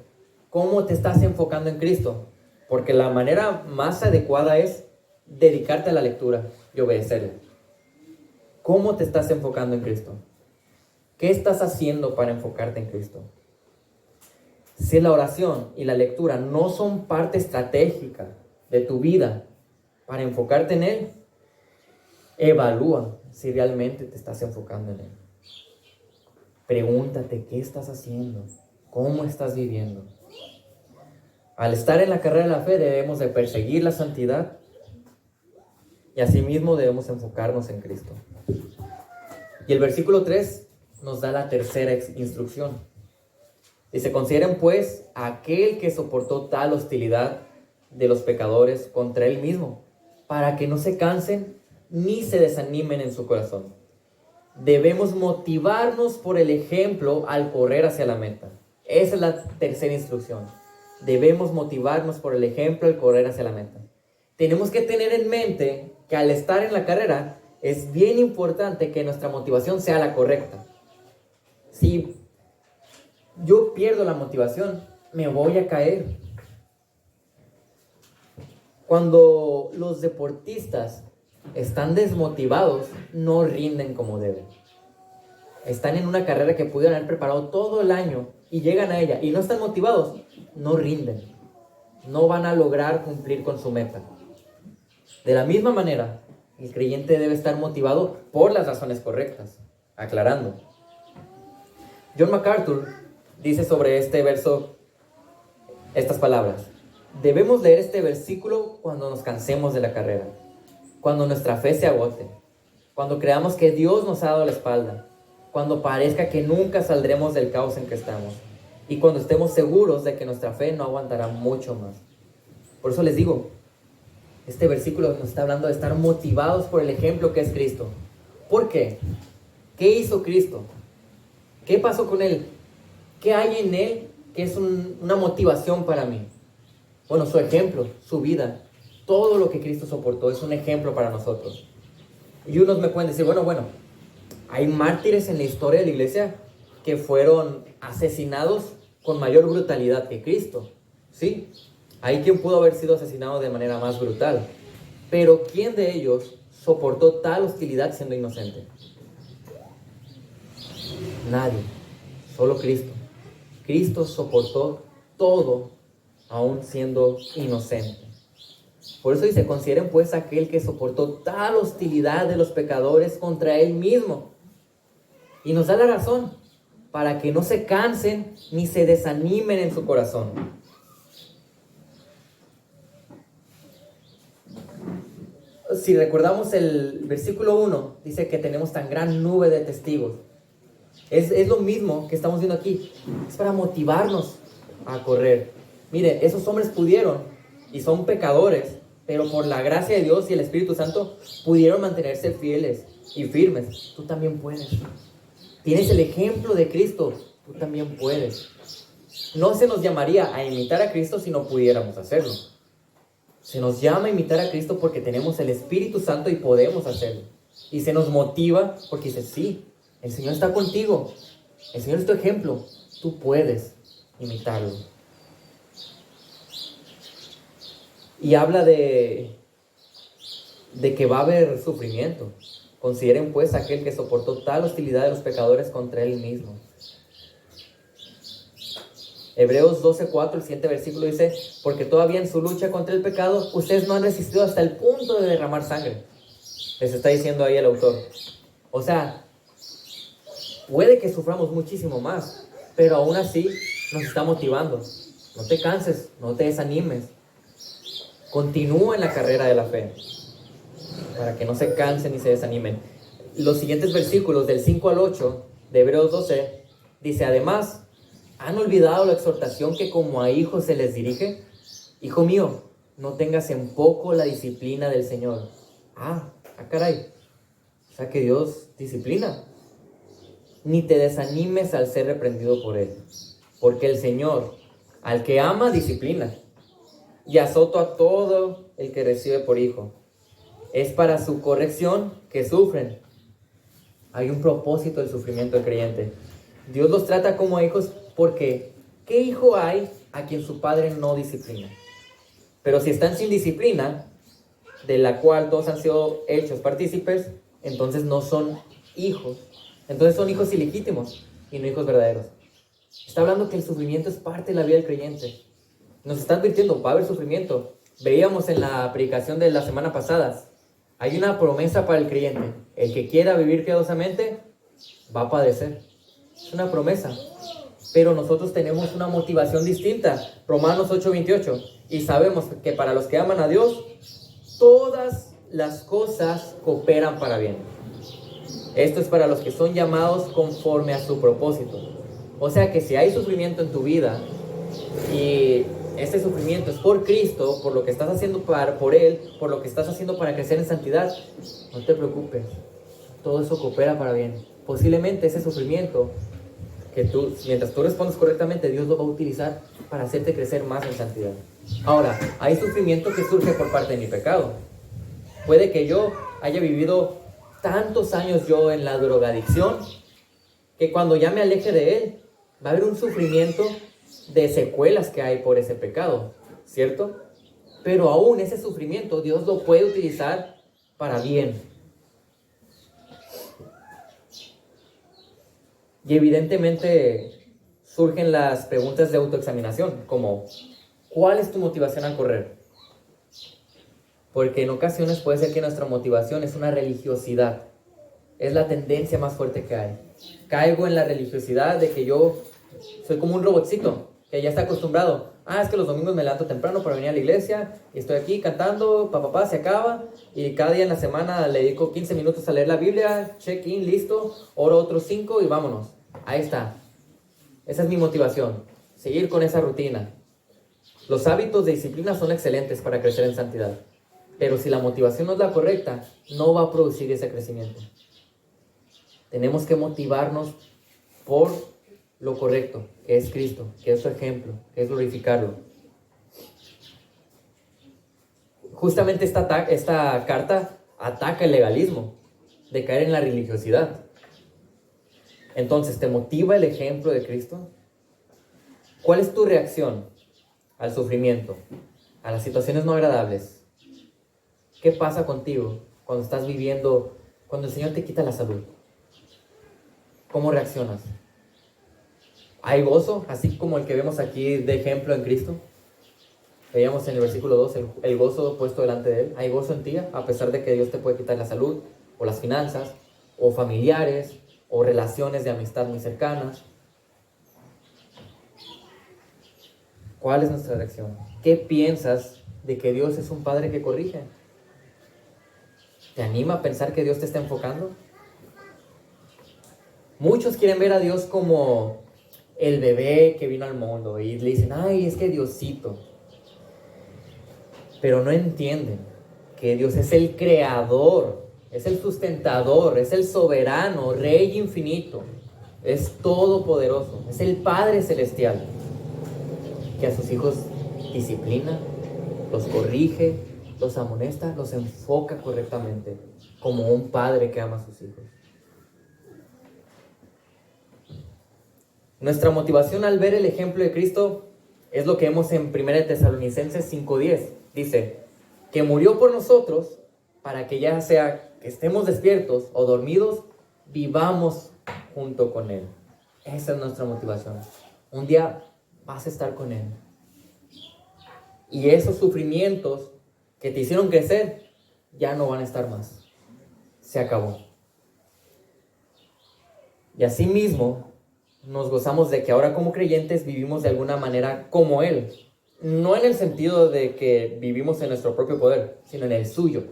¿cómo te estás enfocando en Cristo? Porque la manera más adecuada es dedicarte a la lectura y obedecerle. ¿Cómo te estás enfocando en Cristo? ¿Qué estás haciendo para enfocarte en Cristo? Si la oración y la lectura no son parte estratégica de tu vida para enfocarte en Él, evalúa si realmente te estás enfocando en Él. Pregúntate qué estás haciendo, cómo estás viviendo. Al estar en la carrera de la fe debemos de perseguir la santidad y asimismo debemos enfocarnos en Cristo. Y el versículo 3 nos da la tercera instrucción. Dice: consideren pues a aquel que soportó tal hostilidad de los pecadores contra él mismo, para que no se cansen ni se desanimen en su corazón. Debemos motivarnos por el ejemplo al correr hacia la meta. Esa es la tercera instrucción. Debemos motivarnos por el ejemplo al correr hacia la meta. Tenemos que tener en mente que al estar en la carrera es bien importante que nuestra motivación sea la correcta. Si yo pierdo la motivación, me voy a caer. Cuando los deportistas están desmotivados, no rinden como deben. Están en una carrera que pudieron haber preparado todo el año y llegan a ella y no están motivados, no rinden. No van a lograr cumplir con su meta. De la misma manera, el creyente debe estar motivado por las razones correctas. Aclarando. John MacArthur dice sobre este verso estas palabras: debemos leer este versículo cuando nos cansemos de la carrera, cuando nuestra fe se agote, cuando creamos que Dios nos ha dado la espalda, cuando parezca que nunca saldremos del caos en que estamos y cuando estemos seguros de que nuestra fe no aguantará mucho más. Por eso les digo, este versículo nos está hablando de estar motivados por el ejemplo que es Cristo. ¿Por qué? ¿Qué hizo Cristo? ¿Qué pasó con Él? ¿Qué hay en Él que es una motivación para mí? Bueno, su ejemplo, su vida, todo lo que Cristo soportó es un ejemplo para nosotros. Y unos me pueden decir, bueno, hay mártires en la historia de la iglesia que fueron asesinados con mayor brutalidad que Cristo. Sí, hay quien pudo haber sido asesinado de manera más brutal. Pero ¿quién de ellos soportó tal hostilidad siendo inocente? Nadie, solo Cristo. Cristo soportó todo aún siendo inocente. Por eso dice, consideren pues aquel que soportó tal hostilidad de los pecadores contra él mismo. Y nos da la razón para que no se cansen ni se desanimen en su corazón. Si recordamos el versículo 1, dice que tenemos tan gran nube de testigos. Es lo mismo que estamos viendo aquí. Es para motivarnos a correr. Mire, esos hombres pudieron, y son pecadores, pero por la gracia de Dios y el Espíritu Santo pudieron mantenerse fieles y firmes. Tú también puedes. Tienes el ejemplo de Cristo. Tú también puedes. No se nos llamaría a imitar a Cristo si no pudiéramos hacerlo. Se nos llama a imitar a Cristo porque tenemos el Espíritu Santo y podemos hacerlo. Y se nos motiva porque dice, sí, el Señor está contigo. El Señor es tu ejemplo. Tú puedes imitarlo. Y habla de que va a haber sufrimiento. Consideren pues aquel que soportó tal hostilidad de los pecadores contra él mismo. Hebreos 12:4, el siguiente versículo dice, porque todavía en su lucha contra el pecado, ustedes no han resistido hasta el punto de derramar sangre. Les está diciendo ahí el autor. O sea, puede que suframos muchísimo más, pero aún así nos está motivando. No te canses, no te desanimes. Continúa en la carrera de la fe, para que no se cansen ni se desanimen. Los siguientes versículos, del 5 al 8 de Hebreos 12, dice, además, ¿han olvidado la exhortación que como a hijos se les dirige? Hijo mío, no tengas en poco la disciplina del Señor. Caray. O sea que Dios disciplina. Ni te desanimes al ser reprendido por Él. Porque el Señor, al que ama, disciplina. Y azota a todo el que recibe por hijo. Es para su corrección que sufren. Hay un propósito del sufrimiento del creyente. Dios los trata como hijos porque ¿qué hijo hay a quien su padre no disciplina? Pero si están sin disciplina, de la cual todos han sido hechos partícipes, entonces no son hijos. Entonces son hijos ilegítimos y no hijos verdaderos. Está hablando que el sufrimiento es parte de la vida del creyente. Nos está advirtiendo, va a haber sufrimiento. Veíamos en la predicación de la semana pasada, hay una promesa para el creyente. El que quiera vivir piadosamente va a padecer. Es una promesa. Pero nosotros tenemos una motivación distinta. Romanos 8:28. Y sabemos que para los que aman a Dios, todas las cosas cooperan para bien. Esto es para los que son llamados conforme a su propósito. O sea que si hay sufrimiento en tu vida y este sufrimiento es por Cristo, por lo que estás haciendo por Él, por lo que estás haciendo para crecer en santidad, no te preocupes. todo eso coopera para bien. Posiblemente ese sufrimiento mientras tú respondes correctamente, Dios lo va a utilizar para hacerte crecer más en santidad. Ahora, hay sufrimiento que surge por parte de mi pecado. Puede que yo haya vivido tantos años yo en la drogadicción, que cuando ya me aleje de Él, va a haber un sufrimiento de secuelas que hay por ese pecado, ¿cierto? Pero aún ese sufrimiento Dios lo puede utilizar para bien. Y evidentemente surgen las preguntas de autoexaminación, como ¿cuál es tu motivación al correr? Porque en ocasiones puede ser que nuestra motivación es una religiosidad. Es la tendencia más fuerte que hay. Caigo en la religiosidad de que yo soy como un robotcito, que ya está acostumbrado. Es que los domingos me levanto temprano para venir a la iglesia y estoy aquí cantando, se acaba, y cada día en la semana le dedico 15 minutos a leer la Biblia, check-in, listo, oro otros 5 y vámonos. Ahí está. Esa es mi motivación, seguir con esa rutina. Los hábitos de disciplina son excelentes para crecer en santidad, pero si la motivación no es la correcta, no va a producir ese crecimiento. Tenemos que motivarnos por lo correcto, que es Cristo, que es su ejemplo, que es glorificarlo. Justamente esta carta ataca el legalismo de caer en la religiosidad. Entonces, ¿te motiva el ejemplo de Cristo? ¿Cuál es tu reacción al sufrimiento, a las situaciones no agradables? ¿Qué pasa contigo cuando estás viviendo, cuando el Señor te quita la salud? ¿Cómo reaccionas? ¿Hay gozo, así como el que vemos aquí de ejemplo en Cristo? Veíamos en el versículo 2 el gozo puesto delante de Él. ¿Hay gozo en ti a pesar de que Dios te puede quitar la salud, o las finanzas, o familiares, o relaciones de amistad muy cercanas? ¿Cuál es nuestra reacción? ¿Qué piensas de que Dios es un Padre que corrige? ¿Te anima a pensar que Dios te está enfocando? Muchos quieren ver a Dios como el bebé que vino al mundo y le dicen, es que Diosito. Pero no entienden que Dios es el creador, es el sustentador, es el soberano, Rey infinito, es todopoderoso, es el Padre celestial, que a sus hijos disciplina, los corrige, los amonesta, los enfoca correctamente, como un padre que ama a sus hijos. Nuestra motivación al ver el ejemplo de Cristo es lo que vemos en 1 Tesalonicenses 5:10. Dice, que murió por nosotros para que ya sea que estemos despiertos o dormidos, vivamos junto con Él. Esa es nuestra motivación. Un día vas a estar con Él. Y esos sufrimientos que te hicieron crecer ya no van a estar más. Se acabó. Y asimismo, nos gozamos de que ahora como creyentes vivimos de alguna manera como Él. No en el sentido de que vivimos en nuestro propio poder, sino en el suyo.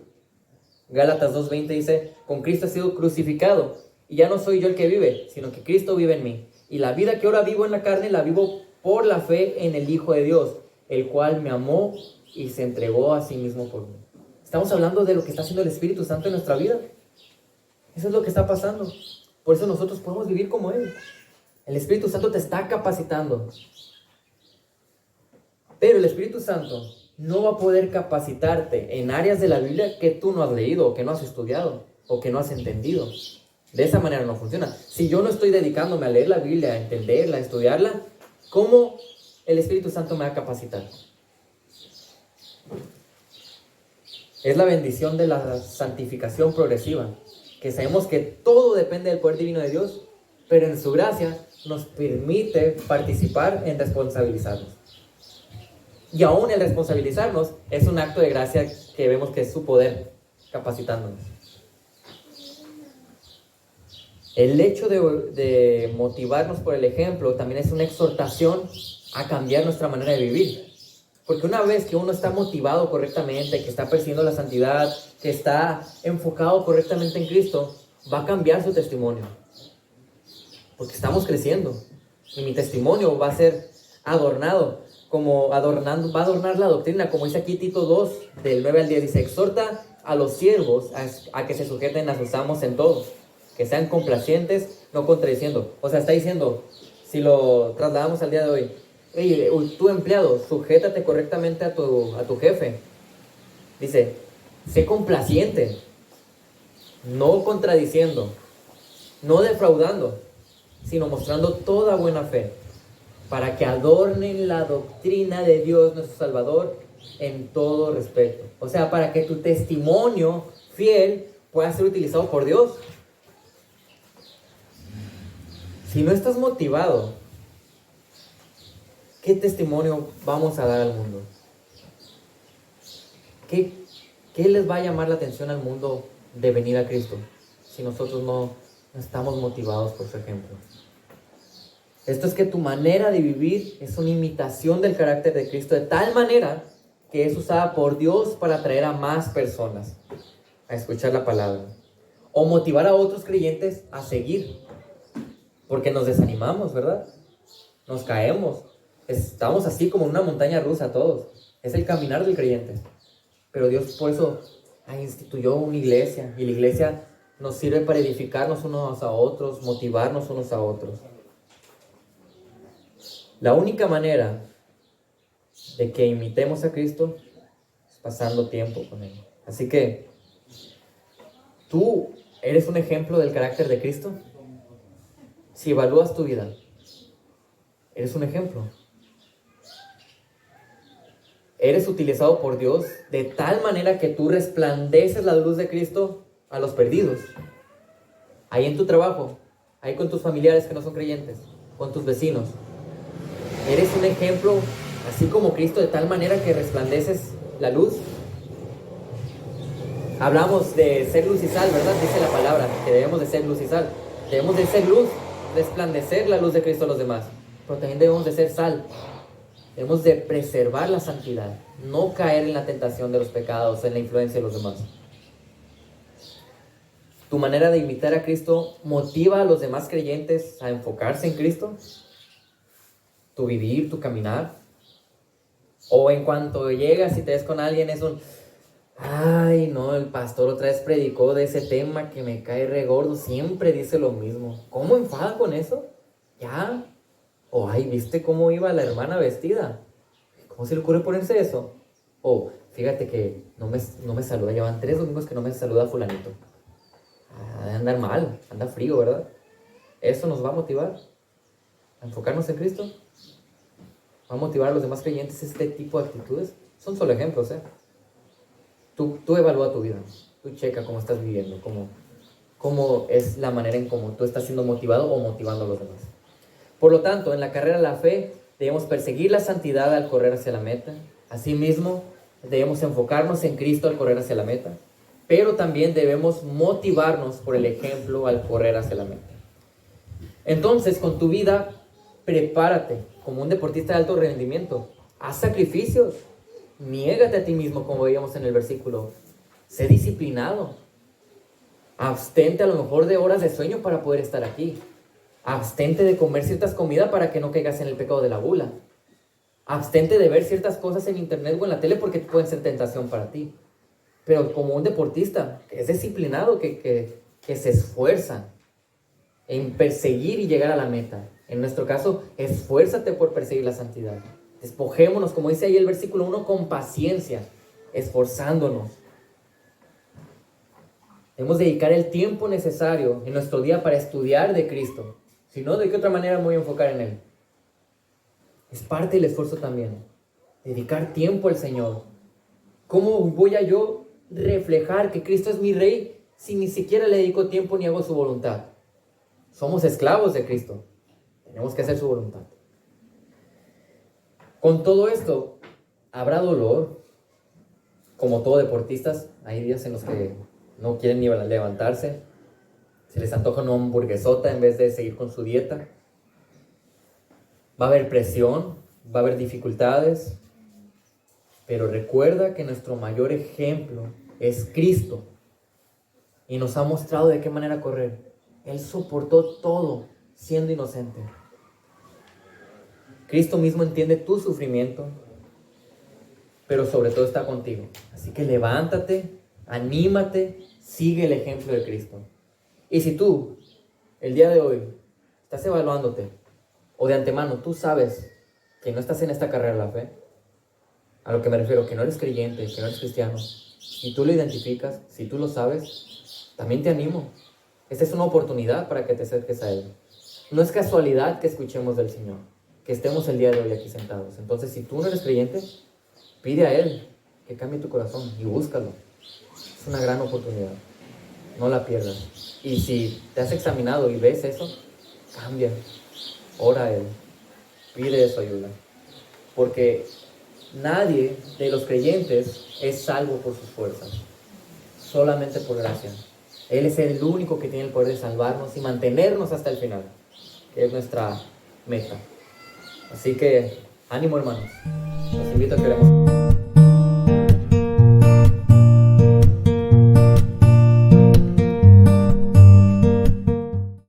Gálatas 2:20 dice, con Cristo he sido crucificado, y ya no soy yo el que vive, sino que Cristo vive en mí. Y la vida que ahora vivo en la carne, la vivo por la fe en el Hijo de Dios, el cual me amó y se entregó a sí mismo por mí. Estamos hablando de lo que está haciendo el Espíritu Santo en nuestra vida. Eso es lo que está pasando. Por eso nosotros podemos vivir como Él. El Espíritu Santo te está capacitando. Pero el Espíritu Santo no va a poder capacitarte en áreas de la Biblia que tú no has leído, o que no has estudiado, o que no has entendido. De esa manera no funciona. Si yo no estoy dedicándome a leer la Biblia, a entenderla, a estudiarla, ¿cómo el Espíritu Santo me va a capacitar? Es la bendición de la santificación progresiva, que sabemos que todo depende del poder divino de Dios, pero en su gracia nos permite participar en responsabilizarnos. Y aún el responsabilizarnos es un acto de gracia que vemos que es su poder capacitándonos. El hecho de motivarnos por el ejemplo también es una exhortación a cambiar nuestra manera de vivir. Porque una vez que uno está motivado correctamente, que está persiguiendo la santidad, que está enfocado correctamente en Cristo, va a cambiar su testimonio. Porque estamos creciendo. Y mi testimonio va a ser adornado, va a adornar la doctrina, como dice aquí Tito 2, del 9 al 10, dice, exhorta a los siervos a que se sujeten a sus amos en todo, que sean complacientes, no contradiciendo. O sea, está diciendo, si lo trasladamos al día de hoy, oye, tu empleado, sujétate correctamente a tu jefe. Dice, sé complaciente, no contradiciendo, no defraudando, sino mostrando toda buena fe, para que adornen la doctrina de Dios nuestro Salvador en todo respecto. O sea, para que tu testimonio fiel pueda ser utilizado por Dios. Si no estás motivado, ¿qué testimonio vamos a dar al mundo? ¿Qué les va a llamar la atención al mundo de venir a Cristo si nosotros no estamos motivados por su ejemplo? Esto es que tu manera de vivir es una imitación del carácter de Cristo, de tal manera que es usada por Dios para atraer a más personas a escuchar la palabra, o motivar a otros creyentes a seguir, porque nos desanimamos, ¿verdad? Nos caemos, estamos así como en una montaña rusa todos, es el caminar del creyente, pero Dios por eso instituyó una iglesia, y la iglesia nos sirve para edificarnos unos a otros, motivarnos unos a otros. La única manera de que imitemos a Cristo es pasando tiempo con Él. Así que, ¿tú eres un ejemplo del carácter de Cristo? Si evalúas tu vida, ¿eres un ejemplo? ¿Eres utilizado por Dios de tal manera que tú resplandeces la luz de Cristo a los perdidos? Ahí en tu trabajo, ahí con tus familiares que no son creyentes, con tus vecinos. ¿Eres un ejemplo, así como Cristo, de tal manera que resplandeces la luz? Hablamos de ser luz y sal, ¿verdad? Dice la palabra que debemos de ser luz y sal. Debemos de ser luz, resplandecer la luz de Cristo a los demás. Pero también debemos de ser sal. Debemos de preservar la santidad, no caer en la tentación de los pecados, en la influencia de los demás. ¿Tu manera de imitar a Cristo motiva a los demás creyentes a enfocarse en Cristo? ¿Tu vivir, tu caminar? ¿O en cuanto llegas y te ves con alguien es un... Ay, no, el pastor otra vez predicó de ese tema que me cae re gordo, siempre dice lo mismo? ¿Cómo enfada con eso? ¿Ya? O, ay, ¿viste cómo iba la hermana vestida? ¿Cómo se le ocurre ponerse eso? O, fíjate que no me saluda, llevan 3 domingos que no me saluda fulanito. Ha de andar mal, anda frío, ¿verdad? ¿Eso nos va a motivar a enfocarnos en Cristo? ¿Va a motivar a los demás creyentes este tipo de actitudes? Son solo ejemplos, ¿eh? Tú evalúa tu vida, tú checa cómo estás viviendo, cómo es la manera en cómo tú estás siendo motivado o motivando a los demás. Por lo tanto, en la carrera de la fe debemos perseguir la santidad al correr hacia la meta. Asimismo, debemos enfocarnos en Cristo al correr hacia la meta, pero también debemos motivarnos por el ejemplo al correr hacia la meta. Entonces, con tu vida, prepárate como un deportista de alto rendimiento. Haz sacrificios. Niégate a ti mismo, como veíamos en el versículo. Sé disciplinado. Abstente a lo mejor de horas de sueño para poder estar aquí. Abstente de comer ciertas comidas para que no caigas en el pecado de la gula. Abstente de ver ciertas cosas en internet o en la tele porque pueden ser tentación para ti. Pero como un deportista que es disciplinado, que se esfuerza en perseguir y llegar a la meta. En nuestro caso, esfuérzate por perseguir la santidad. Despojémonos, como dice ahí el versículo 1, con paciencia, esforzándonos. Debemos dedicar el tiempo necesario en nuestro día para estudiar de Cristo. Si no, ¿de qué otra manera me voy a enfocar en Él? Es parte del esfuerzo también. Dedicar tiempo al Señor. ¿Cómo voy a yo reflejar que Cristo es mi Rey si ni siquiera le dedico tiempo ni hago su voluntad? Somos esclavos de Cristo. Tenemos que hacer su voluntad. Con todo esto, habrá dolor. Como todo deportistas, hay días en los que no quieren ni levantarse. Se les antoja una hamburguesota en vez de seguir con su dieta. Va a haber presión, va a haber dificultades. Pero recuerda que nuestro mayor ejemplo es Cristo. Y nos ha mostrado de qué manera correr. Él soportó todo siendo inocente. Cristo mismo entiende tu sufrimiento, pero sobre todo está contigo. Así que levántate, anímate, sigue el ejemplo de Cristo. Y si tú, el día de hoy, estás evaluándote, o de antemano tú sabes que no estás en esta carrera de la fe, a lo que me refiero, que no eres creyente, que no eres cristiano, y tú lo identificas, si tú lo sabes, también te animo. Esta es una oportunidad para que te acerques a Él. No es casualidad que escuchemos del Señor, que estemos el día de hoy aquí sentados. Entonces, si tú no eres creyente, pide a Él que cambie tu corazón y búscalo. Es una gran oportunidad. No la pierdas. Y si te has examinado y ves eso, cambia. Ora a Él. Pide su ayuda. Porque nadie de los creyentes es salvo por sus fuerzas. Solamente por gracia. Él es el único que tiene el poder de salvarnos y mantenernos hasta el final, que es nuestra meta. Así que, ánimo hermanos. Los invito a que oremos.